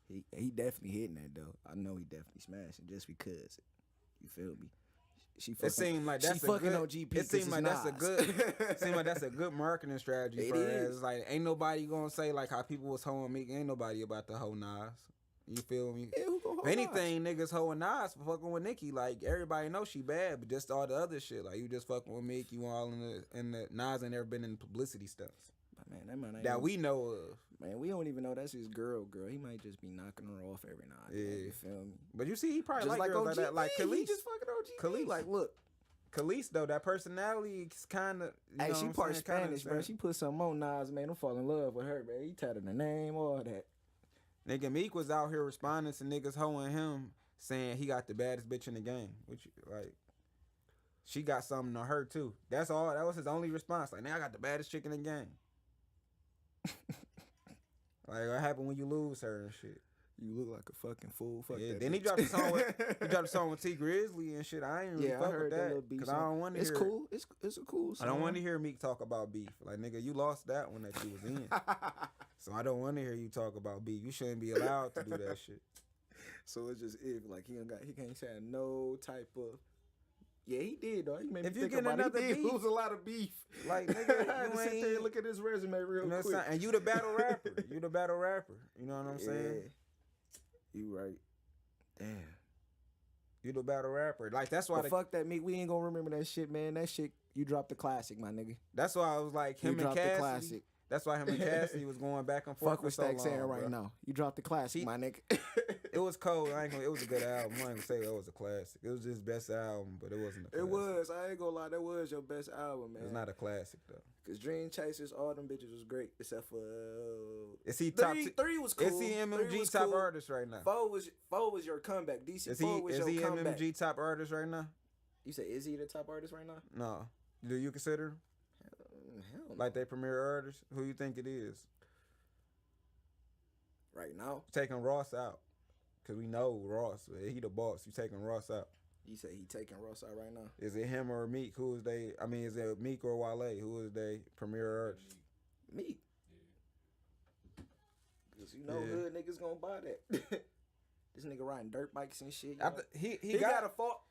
fake. He definitely hitting that though. I know he definitely smashing just because. You feel me? She fucking, It seemed like that's she a fucking good. on GP. It seemed like that's a Nas. good. It seemed like that's a good marketing strategy It for her. is. It's like ain't nobody gonna say like how people was hoeing me. Ain't nobody about to hoe Nas. You feel me? Yeah, who gonna If hold anything, niggas hoeing Nas for fucking with Nicki. Like everybody knows she bad, but just all the other shit. Like you just fucking with Meek, you all in the Nas ain't never been in publicity stunts But man, that man ain't that we know of. Man, we don't even know that's his girl. He might just be knocking her off every now and then. Yeah. You feel me? But you see, he probably Just like girls like OG, that. Like he Khalees. just fucking OG. Khalees. Like, look, Khalees though, that personality is kind of. hey, she part Spanish, bro. She put something on Nas, man. I'm fall in love with her, man. He tatted her name, all that. Nigga Meek was out here responding to niggas hoeing him, saying he got the baddest bitch in the game. Which like, she got something on her too. That's all. That was his only response. Like, now I got the baddest chick in the game. Like, what happened when you lose her and shit? You look like a fucking fool. Fuck Yeah. that Then he bitch. dropped a song with T Grizzly and shit. I ain't really Yeah, I fuck heard with that that little beef because I song. don't want to It's hear. cool. It's a cool I song. don't want to hear Meek talk about beef. Like, nigga, you lost that one that you was in. So I don't want to hear you talk about beef. You shouldn't be allowed to do that shit. So it's just like he can't say no type of. Yeah, he did though. He made If me you think get about it. another He did beef- lose a lot of beef. Like, nigga, I had to you sit there ain't- and look at his resume real You know what I'm quick. saying? And you the battle rapper. You the battle rapper. You know what I'm saying? You right. Damn. You the battle rapper. Like that's why. But fuck that, Meek. We ain't gonna remember that shit, man. That shit, you dropped the classic, my nigga. That's why I was like You him and dropped the Cassidy. classic. That's why him and Cassidy was going back and forth. Fuck for what so Stack saying long, right bro. now. You dropped the classic, He- my nigga. It was cold. It was a good album. I ain't gonna say it was a classic. It was his best album, but it wasn't a classic. It was. I ain't gonna lie. That was your best album, man. It's not a classic though. Cause Dream Chasers, all them bitches was great except for Is he top? three was cool. Is he Three MMG was top cool. artist right now? Four was your comeback. DC Is Four was he your comeback. MMG top artist right now? You say is he the top artist right now? No. Do you consider him? Hell no. Like they premier artist? Who you think it is? Right now, Taking Ross out. Cause we know Ross, he the boss. You taking Ross out. you say he taking Ross out right now. Is it him or Meek? Who is they? I mean, is it Meek or Wale? Who is they premier artist? Me. Cause you know Yeah. hood niggas gonna buy that. This nigga riding dirt bikes and shit. He got a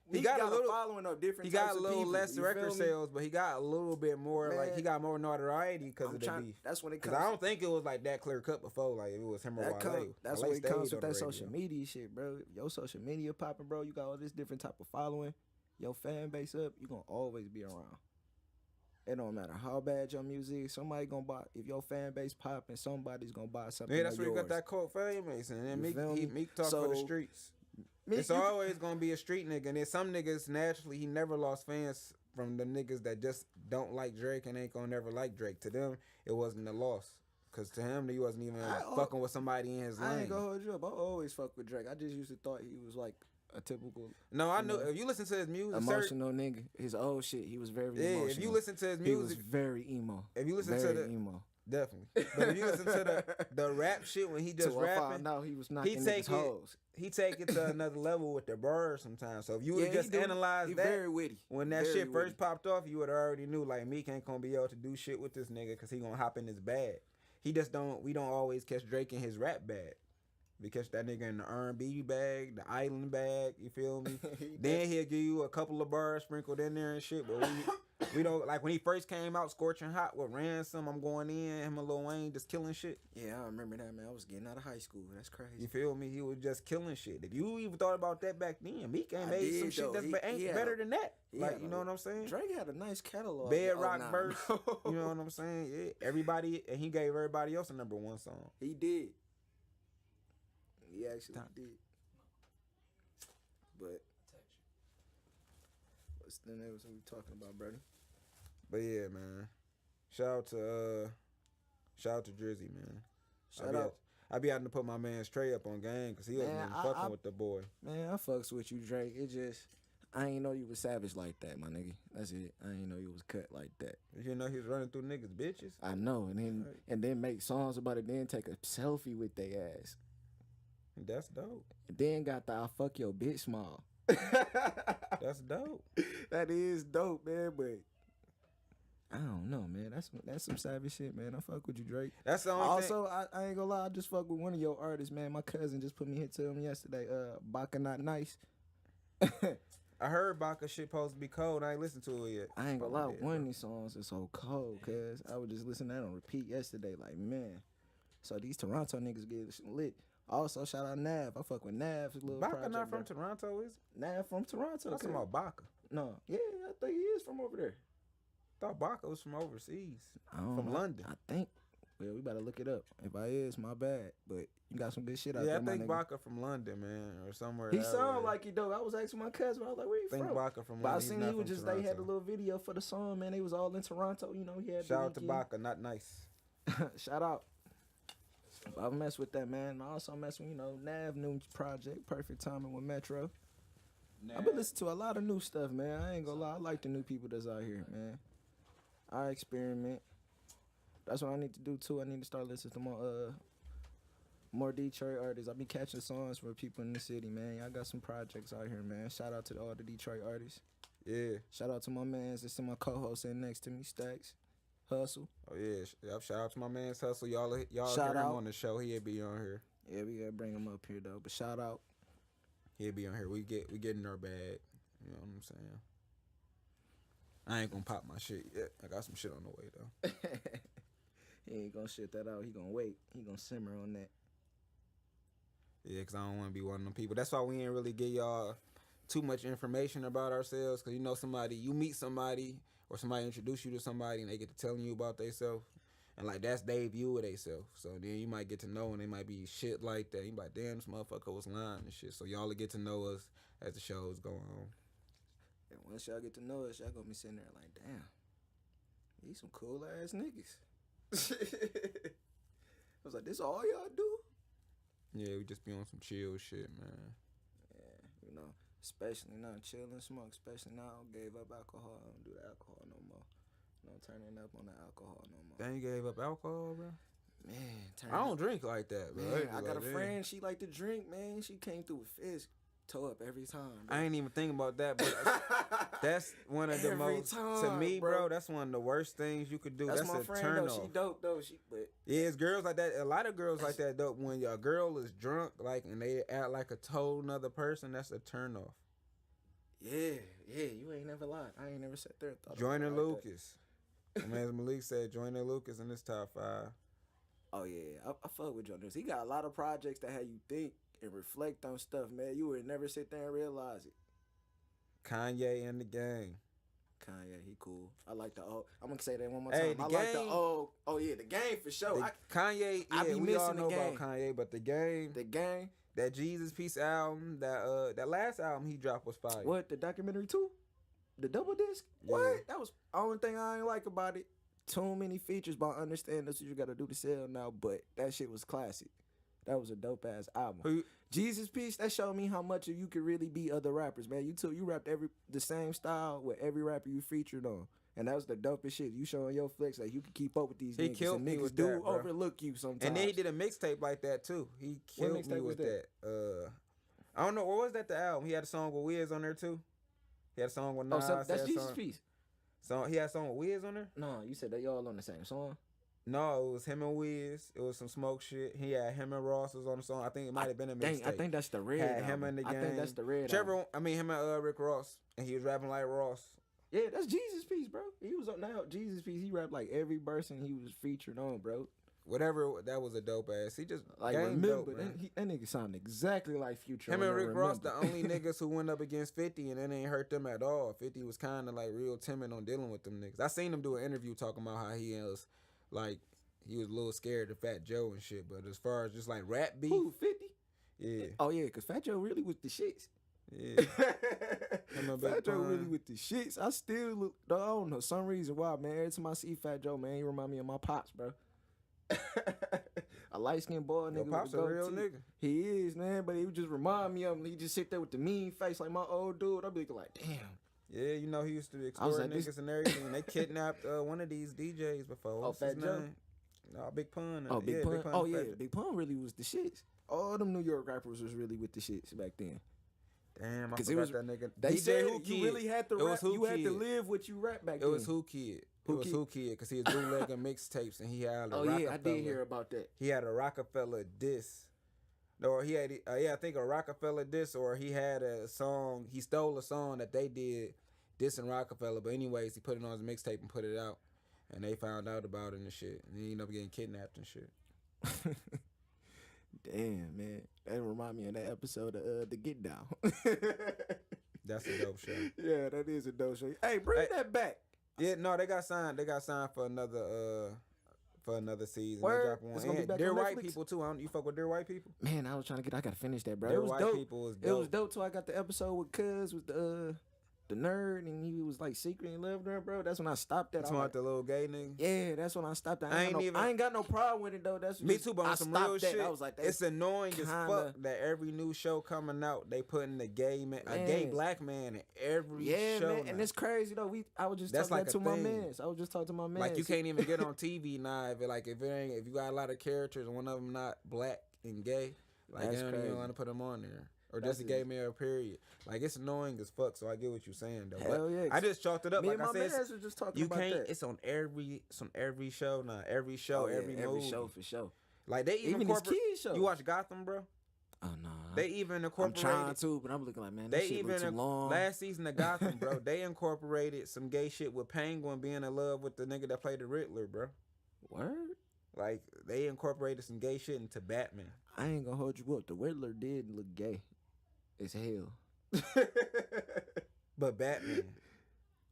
he got a little following of different. he got types a of little people, less you feel record me? sales, but he got a little bit more like he Man. got more notoriety because I'm of the trying. beef. That's when it Cause comes. I don't think it was like that clear cut before. Like if it was him or Wale. That's Wale what it comes stayed with on that the social radio. media shit, bro. Your social media popping, bro. You got all this different type of following. Your fan base up. You gonna always be around. It don't matter how bad your music. Somebody gonna buy. If your fan base popping, somebody's gonna buy something. Yeah, that's of where you yours. got that quote fame Mason. And You feel me? Meek talk for the So, streets. Me- It's you- always gonna be a street nigga, and then some niggas naturally he never lost fans from the niggas that just don't like Drake and ain't gonna never like Drake. To them, it wasn't a loss, cause to him he wasn't even fucking with somebody in his I ain't lane. gonna hold you up. I always fuck with Drake. I just used to thought he was like a typical No, I knew know, if you listen to his music, emotional nigga. His old shit. He was very yeah. emotional. If you listen to his he was music, very emo. if you listen very to the emo. definitely, but if you listen to the rap shit when he just Till I rapping, found out he was knocking take niggas' it- hoes. he take it to another level with the bars sometimes. So if you would Yeah, have he just do. analyzed He that. very witty. When that Very shit witty. first popped off, you would have already knew like Meek ain't gonna be able to do shit with this nigga because he gonna hop in his bag. He just don't. We don't always catch Drake in his rap bag. We catch that nigga in the R&B bag, the island bag. You feel me? Then he'll give you a couple of bars sprinkled in there and shit. But we don't like when he first came out, scorching hot with Ransom. I'm going in. Him and Lil Wayne just killing shit. Yeah, I remember that, man. I was getting out of high school. That's crazy. You feel me? He was just killing shit. If you even thought about that back then, Meek ain't I made did, some shit though. that's He ain't had better a- than that. he Like had you a- know what I'm saying? Drake had a nice catalog. Bedrock Oh, nah. verse. You know what I'm saying? Yeah. Everybody, and he gave everybody else a number one song. He did. He actually did. But what's the name was we talking about, brother? But yeah, man. Shout out to Drizzy, man. Shout out. I be having to put my man Trey up on game because he wasn't Man, even I- fucking I- with the boy. Man, I fucks with you, Drake. It just I ain't know you was savage like that, my nigga. That's it. I ain't know you was cut like that. You know he was running through niggas' bitches. I know, Right. and then make songs about it, then take a selfie with their ass. That's dope. And then got the I fuck your bitch smile. That's dope. That is dope, man, but I don't know, man. That's some savage shit, man. I fuck with you, Drake. That's the only thing. Also, I ain't gonna lie, I just fuck with one of your artists, man. My cousin just put me hit to him yesterday. Baka Not Nice. I heard Baka shit supposed to be cold. I ain't listened to it yet. I ain't gonna Fuck lie, with that, one of bro. these songs is so cold, cuz I was just listening to that on repeat yesterday, like, man. So these Toronto niggas get lit. Also, shout out Nav. I fuck with Nav's little Baka project. not from bro. Toronto, is it? Nav from Toronto. I'm talking cuz. about Baka. No, yeah, I think he is from over there. Thought Baka was from overseas. I don't From know. London. I think. Well, we better look it up. If I is, my bad. But you got some good shit out Yeah, there, I my think nigga. Baka from London, man, or somewhere. He that sound way. like he dope. I was asking my cousin, I was like, where you I think from? Baka from But I London. seen He's he not was from just, they had a Toronto. little video for the song, man. They was all in Toronto. You know, he had Shout out to the Baka, not nice. weekend. Shout out. I mess with that, man. I also mess with, Nav new project, Perfect Timing with Metro. I've been listening to a lot of new stuff, man. I ain't gonna lie. I like the new people that's out here, man. I experiment. That's what I need to do too. I need to start listening to more Detroit artists. I be catching songs for people in the city, man. I got some projects out here, man. Shout out to all the Detroit artists. Yeah. Shout out to my mans that's in my co-host sitting next to me, Stacks. Hustle. Oh yeah. Yep. Shout out to my man's Hustle. Y'all Shout hear him out. on the show. He'll be on here. Yeah, we gotta bring him up here though. But shout out. He'll be on here. We get in our bag. You know what I'm saying? I ain't gonna pop my shit yet. I got some shit on the way though. He ain't gonna shit that out. He gonna wait. He gonna simmer on that. Yeah, cause I don't want to be one of them people. That's why we ain't really give y'all too much information about ourselves. Cause you meet somebody or somebody introduce you to somebody and they get to telling you about themselves. And like that's their view of themselves. So then you might get to know and they might be shit like that. You be like, damn, this motherfucker was lying and shit. So y'all will get to know us as the show is going on. And once y'all get to know us, y'all gonna be sitting there like, damn. He's some cool ass niggas. I was like, this all y'all do? Yeah, we just be on some chill shit, man. Yeah, you know, especially now chill and smoke. Especially now I don't gave up alcohol. I don't do the alcohol no more. No turning up on the alcohol no more. Dang, you gave up alcohol, bro? Man, I don't drink like that, bro. Man, I got a friend. She like to drink, man. She came through with fist, toe up every time. Bro. I ain't even thinking about that, but that's one of the Every most to time, me, bro. bro. That's one of the worst things you could do. That's That's my a friend turn though. off. She dope though. But Yeah, it's girls like that. A lot of girls like that dope. When your girl is drunk, like, and they act like a total another person, that's a turn off. yeah, you ain't never lied. I ain't never sat there and thought. Joyner about it like that. Lucas. My man Malik said Joyner Lucas in this top 5. Oh yeah, I fuck with Jonas. He got a lot of projects that have you think and reflect on stuff, man. You would never sit there and realize it. Kanye and the Game. Kanye, he cool. I like the old. I'm gonna say that one more time. Hey, The I like the Game- old. Oh yeah, the game for sure. Kanye, I yeah, be we all missing The know about Game. Kanye, but the Game, The game. that Jesus Peace album, that last album he dropped was fire. What, the documentary too? The double disc? Yeah. What? That was the only thing I ain't like about it. Too many features, but I understand that's what you gotta do to sell now. But that shit was classic. That was a dope ass album. Who- Jesus Peace, that showed me how much of you could really be other rappers, man. You rapped the same style with every rapper you featured on. And that was the dopest shit. You showing your flex like you can keep up with these He niggas. killed and me niggas with do that, bro. overlook you sometimes. And then he did a mixtape like that too. He What killed me mixtape was with that. I don't know, what was that, the album? He had a song with Wiz on there too. He had a song with Oh, Nas. so he that's had a Jesus song- Peace. He had a song with Wiz on there? No, you said they all on the same song. No, it was him and Wiz. It was some smoke shit. He had him and Ross was on the song. I think it might have been a mixtape. I think that's the red. Had him album. and the I Game. think that's the red. Trevor, album. I mean him and Rick Ross, and he was rapping like Ross. Yeah, that's Jesus Peace, bro. He was on now Jesus Peace. He rapped like every person he was featured on, bro. Whatever, that was a dope ass. He just Like Game remember, dope, man. that nigga sound exactly like Future. Him on and that Rick Ross, the Remember. only niggas who went up against 50, and it ain't hurt them at all. 50 was kind of like real timid on dealing with them niggas. I seen him do an interview talking about how he was like, he was a little scared of Fat Joe and shit. But as far as just like rap beef, Who, 50? yeah, Oh yeah, cause Fat Joe really with the shits. yeah. Him and Big Fat Joe Pun. really with the shits. I still look. I don't know some reason why, man. Every time I see Fat Joe, man, he remind me of my pops, bro. A light skinned boy nigga. Your pops with a real goatee. nigga. He is, man, but he would just remind me of him. He just sit there with the mean face like my old dude. I'd be like, damn. Yeah, you know he used to I was explore like, niggas this- and everything. They kidnapped one of these DJs before. What's Fat his Joe? name? No, Big Pun. Oh, Big yeah, Pun. Oh and yeah, Fat Joe. Big Pun really was the shits. All them New York rappers was really with the shits back then. Damn, I 'Cause forgot it was- that nigga. They DJ said Who Kid. you really had to It was rap. Who You had to Kid. live what you rap back It then. was Who Kid. Who It was Kid? Who Kid because he was bootlegging mixtapes and he had a Oh Rockefeller. yeah, I did hear about that. He had a Rockefeller diss. Or he had, I think a Rockefeller diss, or he had a song, he stole a song that they did dissing Rockefeller. But anyways, he put it on his mixtape and put it out. And they found out about it and shit. And he ended up getting kidnapped and shit. Damn, man. That remind me of that episode of The Get Down. That's a dope show. Yeah, that is a dope show. Hey, bring Hey. that back. Yeah, no, they got signed. They got signed for another season. Word. They dropping one. It's gonna be And back Dear on White Netflix? People too. You fuck with Dear White People? Man, I was trying to get. I gotta finish that, bro. Dear It was White dope. People was It was dope. dope till I got the episode with Cuz with the nerd and he was like secretly in love with her, bro. That's when I stopped that. You I talking was about like, the little gay nigga? yeah, that's when I stopped that. I ain't got no problem with it though. That's Me just- too, but I on some stopped real that. shit, I was like, it's annoying as kinda- fuck that every new show coming out, they putting a gay man, a gay Man. black man in every yeah, show. man, now. and it's crazy though. I was just That's talking like that to a my thing. mans. I was just talking to my man. like you can't even get on TV now if you got a lot of characters and one of them not black and gay, like That's they don't even crazy. want to put them on there. Or That's just a gay it. male, period. Like it's annoying as fuck. So I get what you're saying though. Hell But yeah. I just chalked it up. Me Like and I my said, mans was just talking you about can't. that. It's on every show now. Every show, Oh, yeah, every movie. every show for sure. Like they even Even these incorporate. kids shows. You watch Gotham, bro? Oh no. They even I'm incorporated. trying to, but I'm looking like, man, this They shit look too even long. last season of Gotham, bro. They incorporated some gay shit with Penguin being in love with the nigga that played the Riddler, bro. Word? Like they incorporated some gay shit into Batman. I ain't gonna hold you up. The Riddler did look gay as hell. But Batman.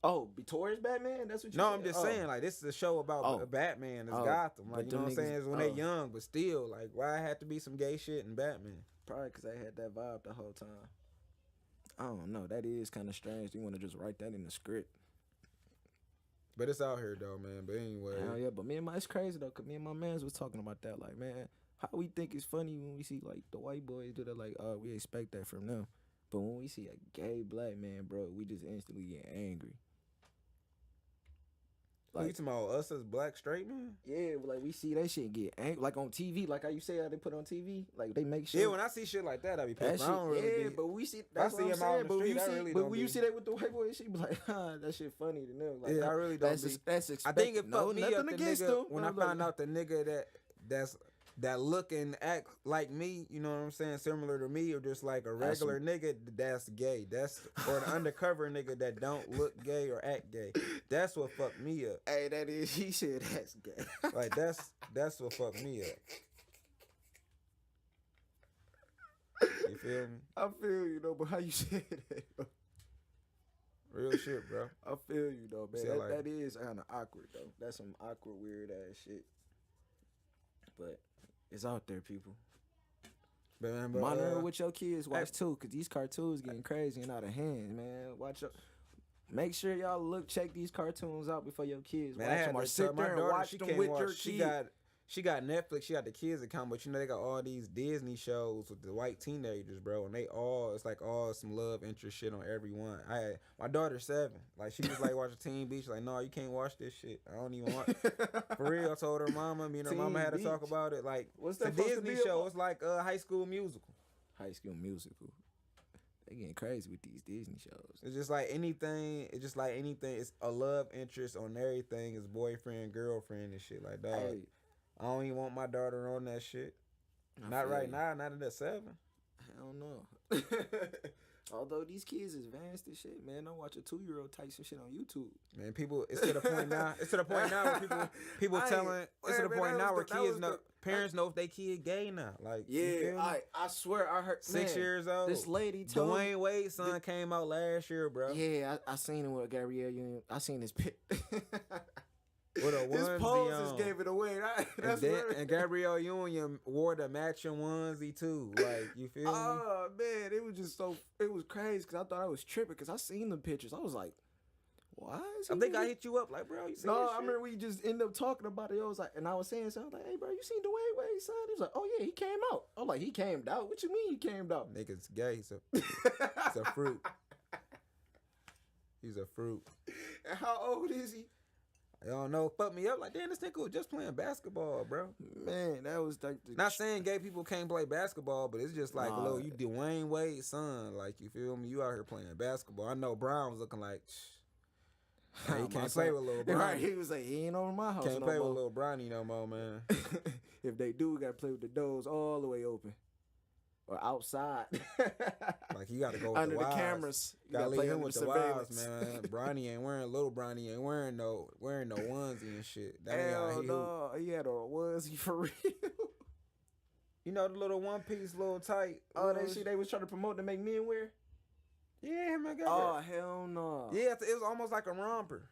Oh, Victoria's Batman? That's what you No, said? I'm just Oh. saying, like this is a show about Oh. Batman as Oh, Gotham. Like but you them know what I'm saying? niggas- It's when oh. they young, but still, like why had to be some gay shit in Batman? Probably because I had that vibe the whole time. I don't know. That is kind of strange. You want to just write that in the script. But it's out here though, man. But anyway, Hell yeah, but it's crazy though, cause me and my mans was talking about that. Like, man, how we think it's funny when we see like the white boys do that, like, oh, we expect that from them. But when we see a gay black man, bro, we just instantly get angry. like, you talking about us as black straight men? Yeah, like we see that shit get angry, like on TV, like how you say how they put on TV, like they make shit. Yeah, when I see shit like that, I be that pissed. shit, I don't really be. but we see. That's see what I'm him out in saying. the But when street, you I see, really but don't when you be. see that with the white boy, she be like, that shit funny to them. Like, Yeah, I really don't that's be. that's I expected. think it no, fucked me nothing up the against nigga them. when I found out the nigga that look and act like me, you know what I'm saying, similar to me, or just like a That's regular nigga that's gay. That's or an undercover nigga that don't look gay or act gay. That's what fucked me up. Hey, that is. He said that's gay. Like that's what fucked me up. You feel me? I feel you though, but how you said that? Though? Real shit, bro. I feel you though, man. See, That, like- that is kind of awkward though. That's some awkward, weird ass shit. But it's out there, people. But man, Monitor what your kids watch too, cause these cartoons getting crazy and out of hand, man. Watch your. Make sure y'all check these cartoons out before your kids Man, I watch had them, or to sit tell my there and daughter watch she them can't with watch. your kid. She got Netflix. She got the kids account, but you know they got all these Disney shows with the white teenagers, bro, and it's like all some love interest shit on every one. My daughter's 7, like she just like watching Teen Beach. Like, no, you can't watch this shit. I don't even want. For real, I told her mama. Me and her Teen mama had to talk Beach? about it. Like, What's it's a that supposed to Disney be show. about? It's like a High School Musical. High School Musical. They getting crazy with these Disney shows. It's just like anything. It's just like anything. It's a love interest on everything. It's boyfriend, girlfriend, and shit like that. Hey, I don't even want my daughter on that shit. I Not feel right you. now. Not at that 7. Hell no. Although these kids is advanced and shit, man. Don't watch a 2-year-old type some shit on YouTube. Man, people. It's to the point now. It's to the point now where people I ain't- telling. It's to the man, point that now where was the- that kids was know. the- Parents know if they kid gay now. Like, you feel Yeah, me? I swear I heard 6 man, years old. This lady told Dwayne Wade's son came out last year, bro. Yeah, I seen him with Gabrielle Union. I seen his pic. With a His onesie poses on. gave it away. That's and, what- and Gabrielle Union wore the matching onesie too. Like, you feel me? Oh man, it was just it was crazy because I thought I was tripping because I seen the pictures. I was like, why is he I think I really- hit you up like, bro, you see No, this I shit? remember we just ended up talking about it. I was like, and I was saying something. I was like, hey, bro, you seen Dwayne Wade's son? He was like, oh yeah, he came out. I'm like, he came out. What you mean he came out? Nigga's gay. He's a fruit. He's a fruit. And how old is he? I don't know. Fuck me up. Like, damn, this nigga was just playing basketball, bro. Man, that was like the Not saying gay people can't play basketball, but it's just like, Nah. look, you Dwayne Wade's son. Like, you feel me? You out here playing basketball. I know Brown was looking like, he My can't son- play with little Right, Bronny. he was like, he ain't over my house Can't no play more. with little Bronny no more, man. If they do, we gotta play with the doors all the way open, or outside. Like, you got to go with Under the the wilds. cameras. You Gotta gotta leave play him under with the the wilds, surveillance. man. Bronny ain't wearing, little Bronny ain't wearing no onesie and shit. That ain't how Hell he hoop. no, he had a onesie for real. You know the little one piece, little tight. Oh, that little shit they was trying to promote to make men wear. Yeah, man. Oh hell no. Yeah, it was almost like a romper.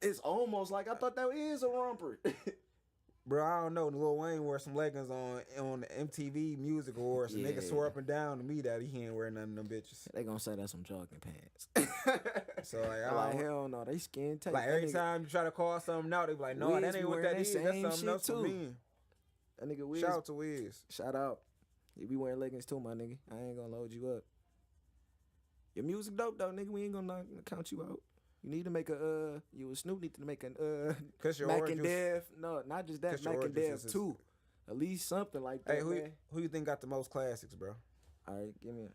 It's almost like I thought that is a romper. Bro, I don't know. Lil Wayne wore some leggings on the MTV Music Awards. And Yeah. nigga swore up and down to me that he ain't wearing none of them bitches. They gonna say that's some jogging pants. So like, I Like don't- hell no, they skin tight. like That every nigga- time you try to call something out, they be like, no, Wiz that be ain't what wearing that that is. That's same something shit else for too. me. That nigga Wiz. Shout out to Wiz. Shout out. You be wearing leggings too, my nigga. I ain't gonna load you up. Your music dope though, nigga. We ain't gonna count you out. You need to make you and Snoop need to make an Cause your Mac orange and juice- Dev. No, not just that. Cause your Mac and orange Dev juice is- too. At least something like that, Hey, man. who you think got the most classics, bro? All right, give me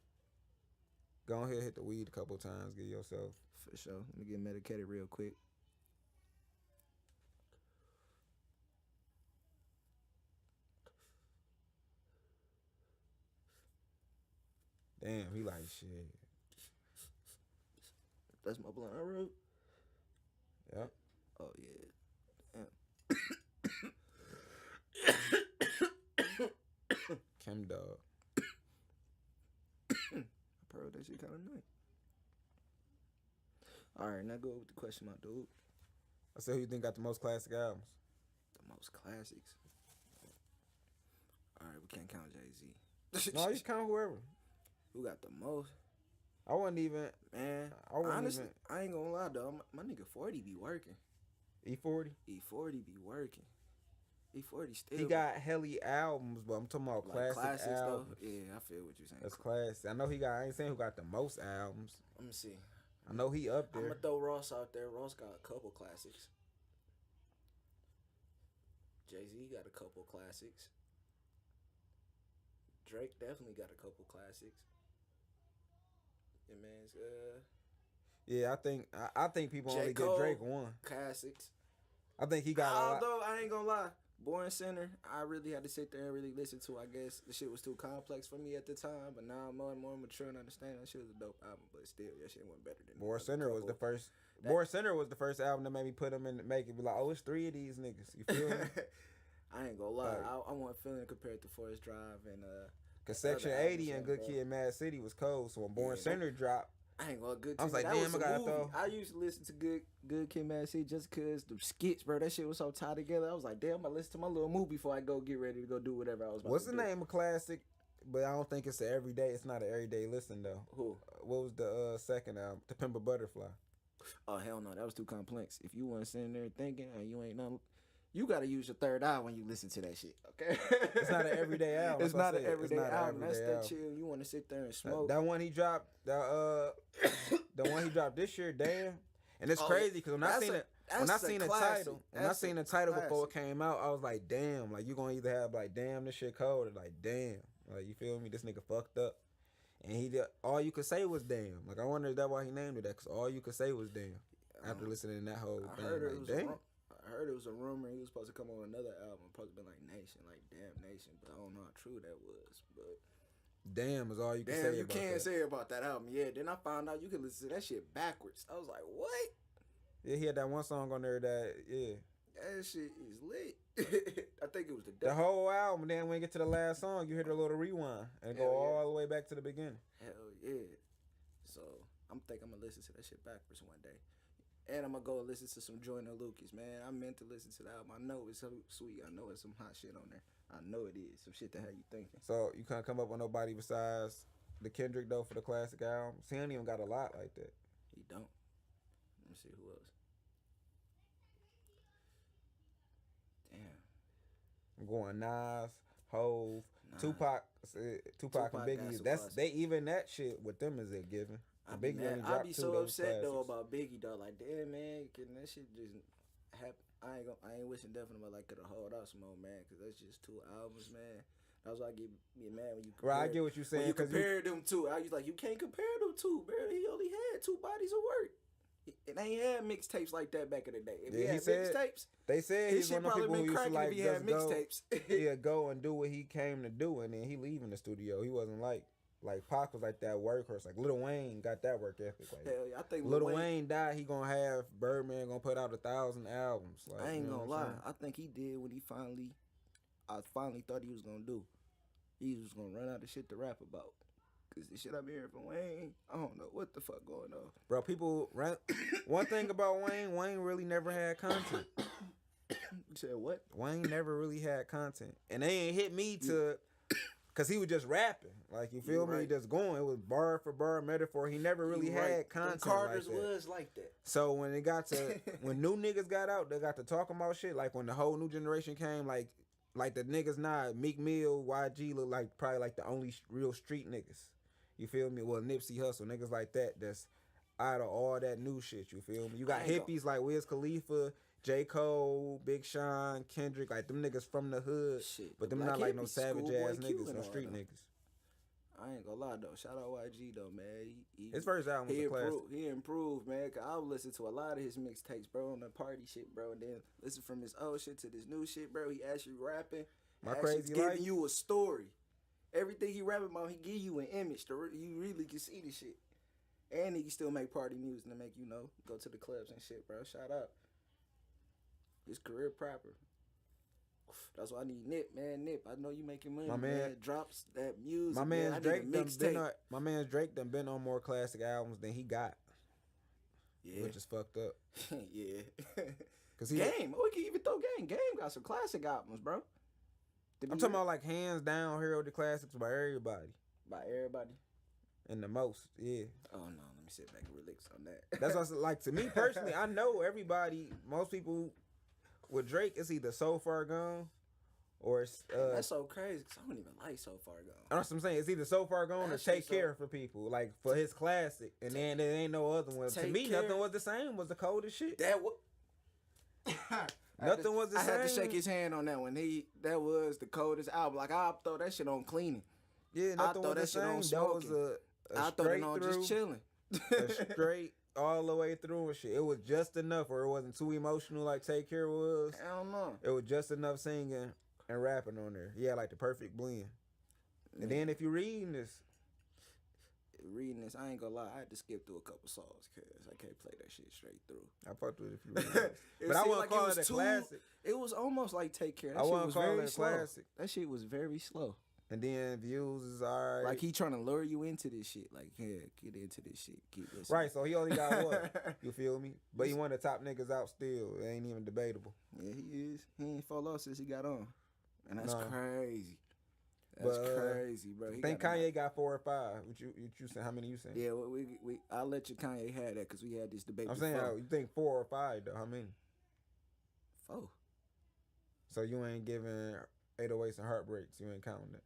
Go ahead, hit the weed a couple times. Give yourself. for sure. Let me get medicated real quick. Damn, he like shit. That's my blunt I wrote. Yep. Oh yeah. Chem dog. I heard that shit kind of nice. All right, now go with the question, my dude. I said, who you think got the most classic albums? The most classics. All right, we can't count Jay-Z. No, you count whoever. Who got the most? I wasn't even. Man, I wouldn't honestly, even- I ain't gonna lie though. My nigga 40 be working. E40. E40 be working. E40 still He got heli albums, but I'm talking about like classics albums. though. Yeah, I feel what you're saying. That's classic. I know he got. I ain't saying who got the most albums. Let me see. I know he up I'm there. gonna throw Ross out there. Ross got a couple classics. Jay-Z got a couple classics. Drake definitely got a couple classics. Yeah, man's Yeah, I think people J. only Cole. get Drake one. classics. I think he got a lot. Although I ain't gonna lie, Born Center, I really had to sit there and really listen to. I guess the shit was too complex for me at the time, but now I'm more and more mature and understand that shit was a dope album. But still, that shit went better than Born the Center was the couple. first. Born Center was the first album that made me put him in, make it be like, oh, it's 3 of these niggas. You feel me? I ain't gonna lie, Like- I wasn't feeling compared to Forest Drive and Cause Other Section albums 80 and like Good that. Kid, Mad City was cold. So when Born Yeah, Center dropped, I ain't gonna good. I was like, that damn, was I a gotta movie. throw. I used to listen to Good Kid, Mad City just cause the skits, bro. That shit was so tied together. I was like, damn, I listen to my little movie before I go get ready to go do whatever I was about what's to the do. name of classic? But I don't think it's an everyday. It's not an everyday listen though. Who? What was the second album? To Pimp a Butterfly. Oh hell no, that was too complex. If you wasn't sitting there thinking, you ain't nothing. You gotta use your third eye when you listen to that shit. Okay. It's not an everyday album. It's That's what I not an said. It's everyday not an album. That's everyday that album. chill. You want to sit there and smoke. That one he dropped, the one he dropped this year, damn. And it's Oh, crazy because when I that's seen a- it, when I that's a seen the classic. title, when I That's seen a the title before it classic. came out, I was like, damn, like you gonna either have like, damn, this shit cold, or like, damn, like you feel me, this nigga fucked up, and he did all you could say was damn. Like I wonder if that's why he named it that, cause all you could say was damn after listening to that whole I thing. heard it Like, was damn. I heard it was a rumor he was supposed to come on another album, supposed to be like Nation, like Damn Nation, but I don't know how true that was. But Damn is all you can damn, say you about can't that. say about that album. Yeah, then I found out you can listen to that shit backwards. I was like, what? Yeah, he had that one song on there that That shit is lit. I think it was the whole album. Then when you get to the last song, you hear the little rewind and go Hell yeah. all the way back to the beginning. Hell yeah. So I'm gonna listen to that shit backwards one day. And I'm gonna go and listen to some Joyner Lucas, man. I meant to listen to the album. I know it's so sweet. I know it's some hot shit on there. I know it is. Some shit that had you thinking. So you can't come up with nobody besides the Kendrick though for the classic albums. He ain't even got a lot like that. He don't. Let me see who else. Damn. I'm going Nas, Hove, Nas. Tupac Tupac and got Biggie. some That's classics. they even that shit with them is a given. I be Biggie mad. only I dropped be two so of those upset though classics. about Biggie though. Like, damn man, can that shit just happen? I ain't wishing death on him, but like could have hold out some more, man, because that's just 2 albums, man. That's why I get mad when you compare. Right, I get what you're When saying you because compare them two, I was like, you can't compare them two, bro. He only had 2 bodies of work. It ain't had mixtapes like that back in the day. If Yeah, he he had said mixtapes, they said his he's shit one of the probably people who been used to cracking like if he had just go, mixtapes. yeah, go and do what he came to do, and then he leaving the studio. He wasn't like Pac was like that workhorse. Like Lil Wayne got that work ethic. Like Hell yeah, I think Lil Wayne died, he gonna have Birdman gonna put out 1,000 albums. Like, I ain't you know gonna what I'm lie. saying? I think he did what I finally thought he was gonna do. He was gonna run out of shit to rap about. Cause the shit I've been hearing from Wayne, I don't know what the fuck going on. Bro, one thing about Wayne really never had content. You said what? Wayne never really had content. And they ain't hit me cause he was just rapping. Like, you feel You me? right. Just going. It was bar for bar metaphor. He never really You had right. content Them Carters like that. was like that. So when it got to when new niggas got out, they got to talking about shit. Like when the whole new generation came, like the niggas now, Meek Mill, YG look like probably like the only real street niggas. You feel me? Well, Nipsey Hussle, niggas like that. That's out of all that new shit. You feel me? You got I ain't hippies like Wiz Khalifa, J. Cole, Big Sean, Kendrick, like them niggas from the hood. Shit, But the them not Black like no hippies, savage Schoolboy ass Q niggas, and no all street them. niggas. I ain't gonna lie though. Shout out YG though, man. His first album was he a classic. He improved, man. Cause I would listen to a lot of his mixtapes, bro, on the party shit, bro, and then listen from his old shit to this new shit, bro. He actually rapping, My actually Crazy giving Life? you a story. Everything he rapping about, he give you an image. You really can see the shit, and he can still make party music to make you know go to the clubs and shit, bro. Shout out. His career proper. That's why I need Nip, man. Nip, I know you making money, My man. man- Drops that music. My man. I man's need a Drake done been mixtape. on, my man's Drake done been on more classic albums than he got, Yeah, which is fucked up. yeah. Cause he, Game. Oh, we can even throw Game. Game got some classic albums, bro. I'm talking about like hands down hero the classics by everybody. by everybody. and the most. Yeah. Oh no, let me sit back and relax on that. That's what like to me personally. I know everybody. Most people with Drake, it's either So Far Gone or it's That's so crazy because I don't even like So Far Gone. that's what I'm saying. It's either So Far Gone or That Take shit so- Care for people, like for his classic. And then there ain't no other one. To Take me, Care. nothing was the same. Was the coldest shit. That was. Nothing was the I had to same. shake his hand on that one. That was the coldest album. Like I'll throw that shit on cleaning. Yeah, nothing throw was the that shit on same. That was smoking. a I throw straight it on through, just chilling. a straight all the way through and shit. It was just enough, or it wasn't too emotional like Take Care was. I don't know. It was just enough singing and rapping on there. Yeah, like the perfect blend. And then if you're reading this, Reading this, I ain't gonna lie. I had to skip through a couple songs because I can't play that shit straight through. I fucked with it if you read this. It But I seemed wouldn't call it a classic. It was almost like Take Care. That I shit wouldn't was call very it a slow. classic. That shit was very slow. And then Views is alright. Like he trying to lure you into this shit. Like, yeah, get into this shit. Keep this. Right, so he only got what? You feel me? But he one of the top niggas out still. It ain't even debatable. Yeah, he is. He ain't fall off since he got on, and that's No. crazy. That's But, crazy, bro. I He think got Kanye got 4 or 5. What you saying? How many you saying? Yeah, we I'll let you Kanye have that because we had this debate. I'm saying before. you think 4 or 5 though. How many? 4. So you ain't giving 808s and Heartbreaks. You ain't counting that.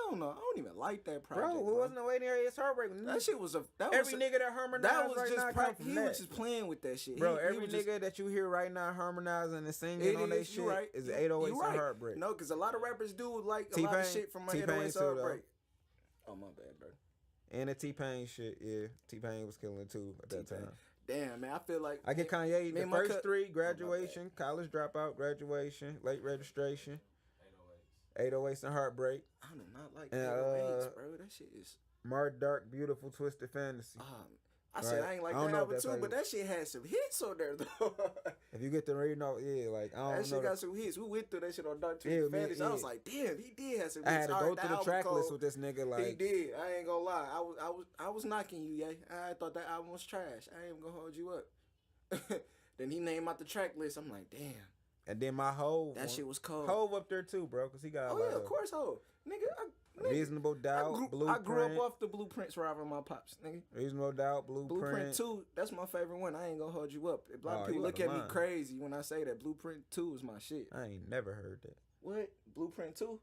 Hell no, I don't even like that project. Bro, it wasn't no 808s Heartbreak. That shit was Every nigga that harmonized that was right just now come from he that. was just playing with that shit. Bro, He every was just- nigga that you hear right now harmonizing and singing on their is, shit you right. is You- 808s you and right. Heartbreak. No, because a lot of rappers do like a lot of T-Pain- shit from my T-Pain 808s too, though. Heartbreak. Oh my bad, bro. And the T-Pain shit, yeah. T-Pain was killing it too at that T-Pain. time. Damn, man, I feel like I get Kanye me the and my first cut- 3, bad. graduation, college dropout, graduation, late registration, 808s and Heartbreak, I do not like And, 808s, bro. That shit is. Mark Dark, Beautiful, Twisted Fantasy. I said Right. I ain't like I don't that know if album that's too, how but you- that shit had some hits on there though. If you get the reading off, yeah, like I That don't shit know. got some hits. We went through that shit on Dark Yeah, Twisted man, Fantasy. I was yeah. like, damn, he did have some hits. I had to All go right, through the album track list cold. with this nigga. He Like, did. I ain't gonna lie. I was knocking you, yeah. I thought that album was trash. I ain't gonna hold you up. Then he named out the track list. I'm like, damn, and then my whole that shit was cold. Hove up there too, bro, because he got a Oh lot yeah, of course, ho, nigga. Reasonable Doubt, I Blueprint. grew up off the Blueprints rivaling my pops, nigga. Reasonable Doubt, Blueprint 2, that's my favorite one. I ain't gonna hold you up. A lot Oh, of people you look outta at me line. crazy when I say that. Blueprint 2 is my shit. I ain't never heard that. What? Blueprint 2?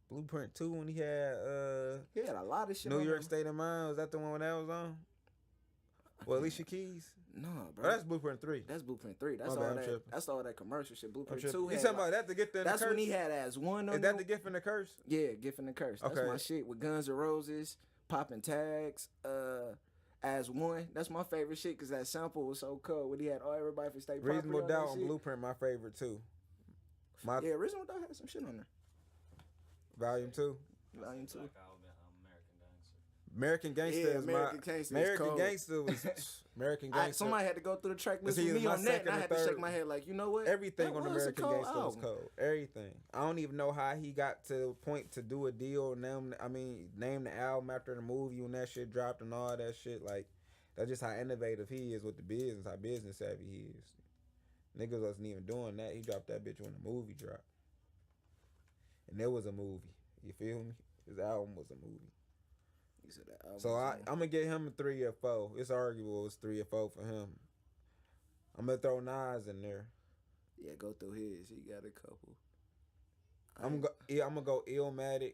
Blueprint 2 when he had He had a lot of shit New on York there. State of Mind. Was that the one when that was on? Well, Alicia Keys. No, bro. Oh, that's Blueprint 3. That's Blueprint 3. That's My all bad, I'm that. tripping. That's all that commercial shit. I'm Blueprint tripping. 2 You had. talking about that, the gift and the That's curse? when he had as one on Is that the gift and the curse? Yeah, Gift and the Curse. That's Okay. my shit with Guns N' Roses, popping tags, as one. That's my favorite shit because that sample was so cool when he had everybody for State Property Reasonable on Doubt that and shit. Blueprint, my favorite too. My Yeah, Reasonable Doubt had some shit on there. volume 2. Volume 2. Like American Gangster. American Gangster Yeah, is American my Gangster is American cold. Gangster was American Gangster. Somebody had to go through the track list he with was me my on that, second and I or had to third. shake my head like, you know what? Everything That on was a American cold Gangster was album. cold. Everything. I don't even know how he got to the point to do a deal. Name the album after the movie when that shit dropped and all that shit. Like, that's just how innovative he is with the business, how business savvy he is. Niggas wasn't even doing that. He dropped that bitch when the movie dropped. And there was a movie. You feel me? His album was a movie. He said that album So was I'm gonna get him a 3 or 4. It's arguable it's 3 or 4 for him. I'm gonna throw Nas in there. yeah, go through his. He got a couple. I'm gonna go Illmatic.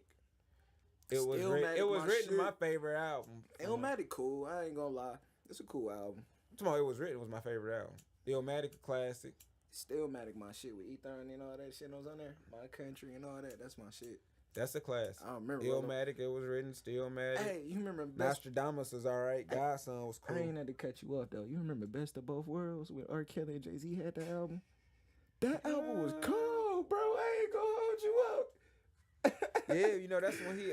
It was Illmatic, my written shit. my favorite album. Illmatic cool. I ain't gonna lie. It's a cool album. Tomorrow It Was Written was my favorite album. Illmatic, a classic. Stillmatic, my shit with Ether and all that shit was on there. My Country and all that. That's my shit. That's a classic. I don't remember. Illmatic, It Was Written, Stillmatic. Hey, you remember Best? Nostradamus was alright. Godson was cool. I ain't had to cut you off though. You remember Best of Both Worlds when R. Kelly and Jay-Z had that album? That album was cold, bro. I ain't gonna hold you up. Yeah, you know that's when he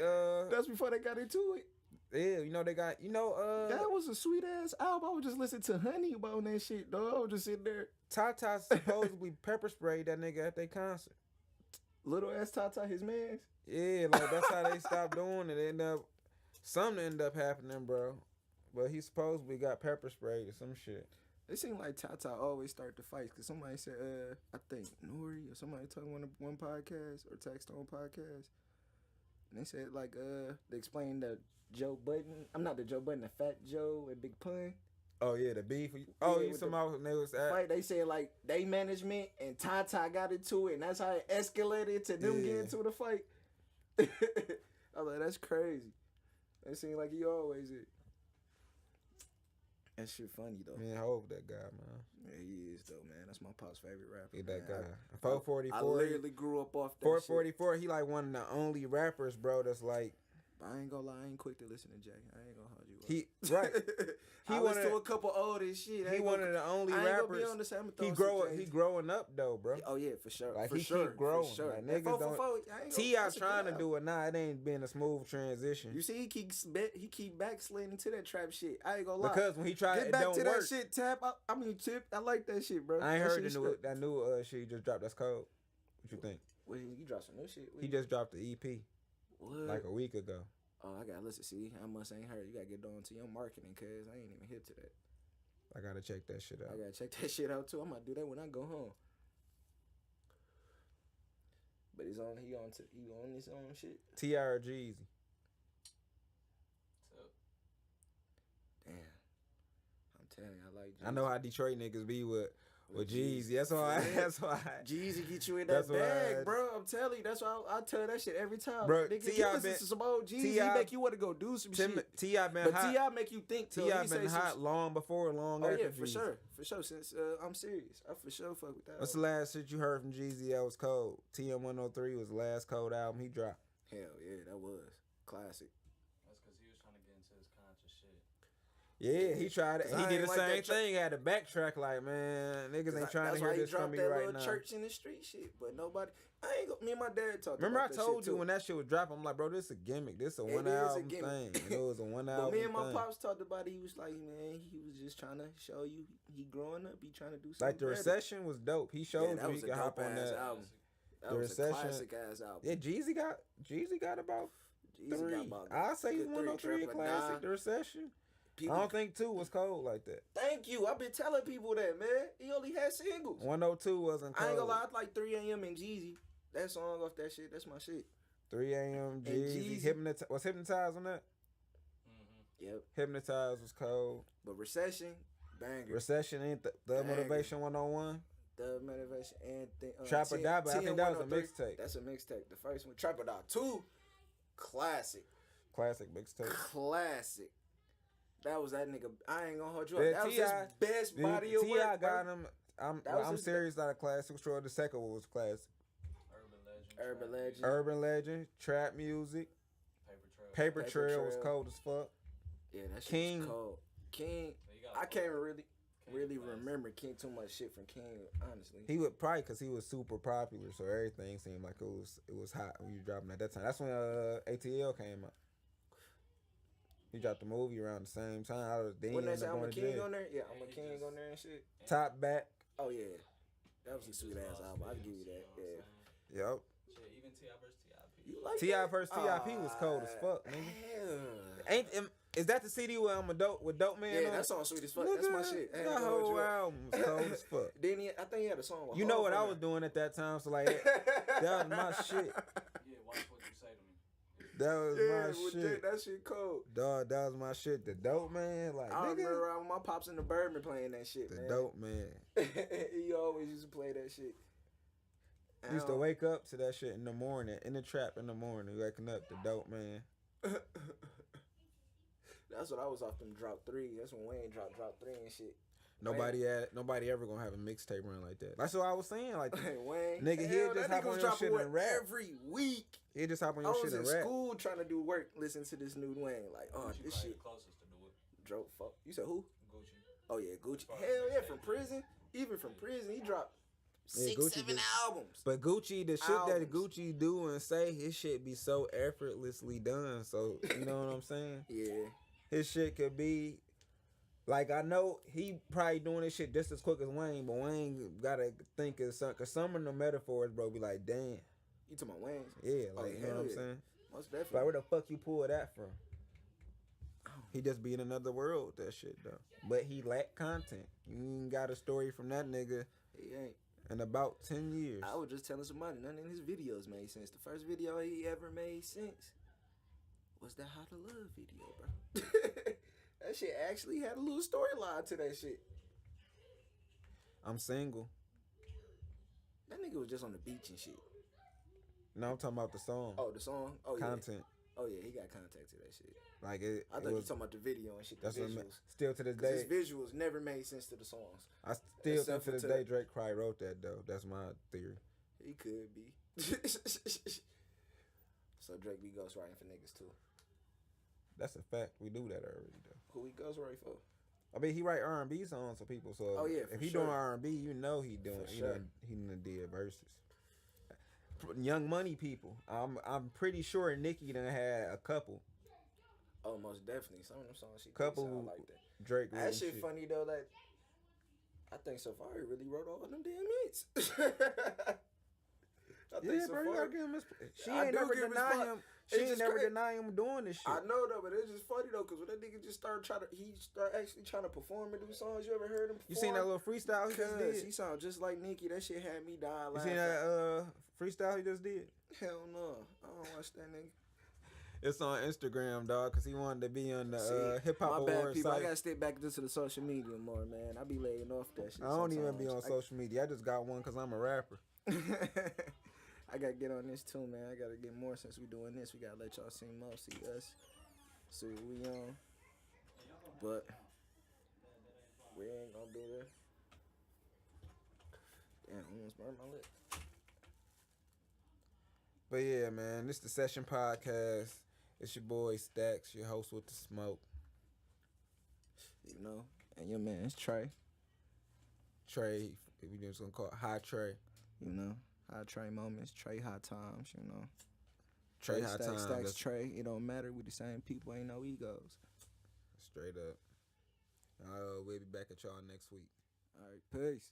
That's before they got into it. yeah, you know they got That was a sweet ass album. I was just listening to Honey on that shit, dog. I was just sitting there. Tata supposedly pepper sprayed that nigga at their concert. Little ass Tata, his mans. Yeah, like that's how they stopped doing it. Something ended up happening, bro. But he supposedly got pepper sprayed or some shit. It seemed like Tata always start the fights because somebody said, I think Nori or somebody told one podcast or text on podcast. And they said like they explained the Joe Budden. I'm not the Joe Budden, the Fat Joe and Big Pun. Oh yeah, the beef. Oh, Yeah, you with talking about when they was at? Fight. They said like they management and Tata got into it, and that's how it escalated to them Yeah. getting into the fight. I was like, that's crazy. It seemed like he always is. That shit funny though. Man, hope that guy, man. Yeah, he is though, man. That's my pop's favorite rapper. He that man. guy. I 444. literally grew up off that shit. 444. He like one of the only rappers, bro. That's like But I ain't gonna lie, I ain't quick to listen to Jay. I ain't gonna hold you up. he right. He He listen one to of a couple old as shit. I he ain't one gonna- of the only I ain't gonna be rappers. on the same. He growing up though, bro. Oh yeah, for sure. Like, for he sure, keep growing. For sure. Like, That niggas 444, I ain't gonna- T.I. that's a trying good to do it now. It ain't been a smooth transition. You see, he keep backsliding to that trap shit. I ain't gonna lie. Because when he tried, Get it back don't to work. that shit, Tap. I mean, Tip. I like that shit, bro. I ain't That heard shit straight. that new shit he just dropped. That's cold. What you think? Wait, you dropped some new shit? He just dropped the EP What? like a week ago. Oh, I gotta listen. See, I must ain't heard. You gotta get on to your marketing, cause I ain't even hip to that. I gotta check that shit I out. gotta check that shit out too. I'm gonna do that when I go home. But he on his own shit. T.I. or Jeezy. Damn. I'm telling you, I like. I know how Detroit niggas be with Jeezy. That's why. Yeah. That's why. Jeezy get you in That's that why bag, bro. I'm telling you, that's why I tell that shit every time. Bro, Nigga, T.I. you listen been- to some old Jeezy, he T.I. make you want to go do some shit. T.I. been But hot. T.I. make you think. till T.I. he been say some hot shit. long before, long Oh after yeah, Jeezy. for sure. Since I'm serious, I for sure fuck with that. What's the last shit you heard from Jeezy that was cold? TM 103 was the last cold album he dropped. Hell yeah, that was classic. That's because he was trying to get into his conscious shit. Yeah, he tried it. 'Cause He I did ain't the like same that thing. Had to backtrack like, man, niggas ain't trying to That's hear why he this from dropped me that right little now. church in the street shit, but nobody. I ain't. Me and my dad talked. Remember I about that told shit you too. when that shit was dropping, I'm like, bro, this is a gimmick. This a It one is a album gimmick. thing. It was a one album But me and my thing. pops talked about it. He was like, man, he was just trying to show you he growing up. He trying to do something. Like the better. recession was dope. He showed that you was he a could hop on dope-ass that. album. That The was Recession- a classic ass album. Yeah, Jeezy got about Jeezy three. got about I'll say he's good 103 Trap or classic. Die. The recession. People, I don't think 2 was cold like that. Thank you. I've been telling people that, man. He only had singles. 102 wasn't cold. I ain't gonna lie. I like 3 a.m. and Jeezy. That song off that shit. That's my shit. 3 a.m. Jeezy. Jeezy. Was Hypnotized on that? Mm-hmm. Yep. Hypnotized was cold. But Recession, banger. Recession ain't the Banger. Motivation 101. The Motivation and Trap or Die, but I think that was a mixtape. That's a mixtape. The first one, Trap or Die 2, classic. Classic mixtape. Classic. That was that nigga. I ain't gonna hold you up. Yeah, That was T.I. his best body of T.I. work. got bro. him. That was I'm his serious. Not a classic. Sure, the second one was classic. Urban Legend. Urban Legend. Urban Legend, trap music, Paper Trail. Paper Paper Trail was Trail. cold as fuck. Yeah, that shit King. was cold. King. So you got I can't really King classic. remember King too much shit from King. Honestly. He would probably because he was super popular, so everything seemed like it was hot when you dropping at that time. That's when ATL came out. He dropped the movie around the same time. I was then When they ended say up I'm a going to king jail. on there, yeah, I'm a he king just- on there and shit. Top back. Oh yeah, that was a sweet ass album. I'll give you that. Yeah. Yep. Shit, even T.I. versus T.I.P. You like T.I. that? versus T.I.P. was cold as fuck, nigga. Yeah. Is that the CD where I'm a dope with Dope Man? Yeah, on that it? song sweet as fuck. That's my Nigga, shit. I ain't That gonna hold whole you up. album was cold as fuck. Then I think he had a song with You know Hov what on I there. was doing at that time, so like that was my shit. Yeah, watch what you say to me. That was Yeah, my with shit. that shit cold. Dog, that was my shit. The Dope Man, like I nigga. remember when my pops in the Birdman playing that shit, The man. Dope Man. He always used to play that shit. I used to wake up to that shit in the morning, in the trap in the morning, waking up. The Dope Man. That's what I was off them drop 3. That's when Wayne dropped drop 3 and shit. Nobody ever gonna have a mixtape run like that. That's what I was saying. Like Wayne, Nigga, hell, he'll just that hop nigga on was your dropping shit one and rap. every week. he just hop on I your was shit in and rap. school trying to do work, listen to this new Wayne. Like, oh, Gucci this probably shit the closest to do it. drove. Fuck. You said who? Gucci. Oh yeah, Gucci. Probably Hell yeah, mixtape. from prison. Even from prison, he dropped Yeah, 6, Gucci 7 did. albums. But Gucci, the shit that Albums. Gucci do and say, his shit be so effortlessly done. So you know what I'm saying? Yeah. His shit could be like, I know he probably doing this shit just as quick as Wayne, but Wayne gotta think of some, cause some of the metaphors, bro, be like, damn, You talking about Wayne? yeah, Oh, like you know hell what I'm yeah. saying? Most Like, definitely. where the fuck you pull that from? He just be in another world with that shit though. But he lack content. You ain't got a story from that nigga. He ain't. In about 10 years. I was just telling somebody, none of his videos made sense. The first video he ever made sense was that How to Love video, bro. That shit actually had a little storyline to that shit. I'm single. That nigga was just on the beach and shit. No, I'm talking about the song. Oh, the song? Oh, yeah. Content. Oh, yeah, he got contact to that shit. Like it. I thought you were talking about the video and shit, the That's what visuals. still to this Because day. his visuals never made sense to the songs. I still Except think to for this to- day Drake probably wrote that though. That's my theory. He could be. So Drake be ghostwriting for niggas too. That's a fact. We knew that already though. Who he ghostwrite for? I mean, he write R&B songs for people. So Oh, yeah, if for he sure. doing R&B, you know he doing. For He sure. done did verses. Young Money people. I'm pretty sure Nicki done had a couple. Oh, most definitely. Some of them songs she Couple sound like that. Drake. That written shit shit. funny though. Like, I think Safari really wrote all of them damn hits. I think Yeah, bro, you gotta give him his. She I ain't do never give him his deny spot. him. It's She ain't just never crazy. deny him doing this shit. I know though, but it's just funny though, cause when that nigga just started actually trying to perform and do songs. You ever heard him? You seen that little freestyle he just Cause did? he sound just like Nicki. That shit had me dying You laughing. seen that freestyle he just did? Hell no, I don't watch that nigga. It's on Instagram, dog, cause he wanted to be on the See, Hip Hop my bad, Awards people. I site. gotta step back into the social media more, man. I be laying off that shit. I don't even be sometimes. on social media. I just got one cause I'm a rapper. I gotta get on this too, man. I gotta get more since we doing this. We gotta let y'all see more, see us, see what we on. But we ain't gonna be there. Damn, I almost burned my lip. But yeah, man, this the Session Podcast. It's your boy Stacks, your host with the smoke. You know, and your man's Trey. Trey, we just gonna call it High Trey. You know, high Trey moments, Trey high times. You know, Trey High Stacks, Times. Stacks, That's Trey. It don't matter. We the same people. Ain't no egos. straight up. We'll be back at y'all next week. All right, peace.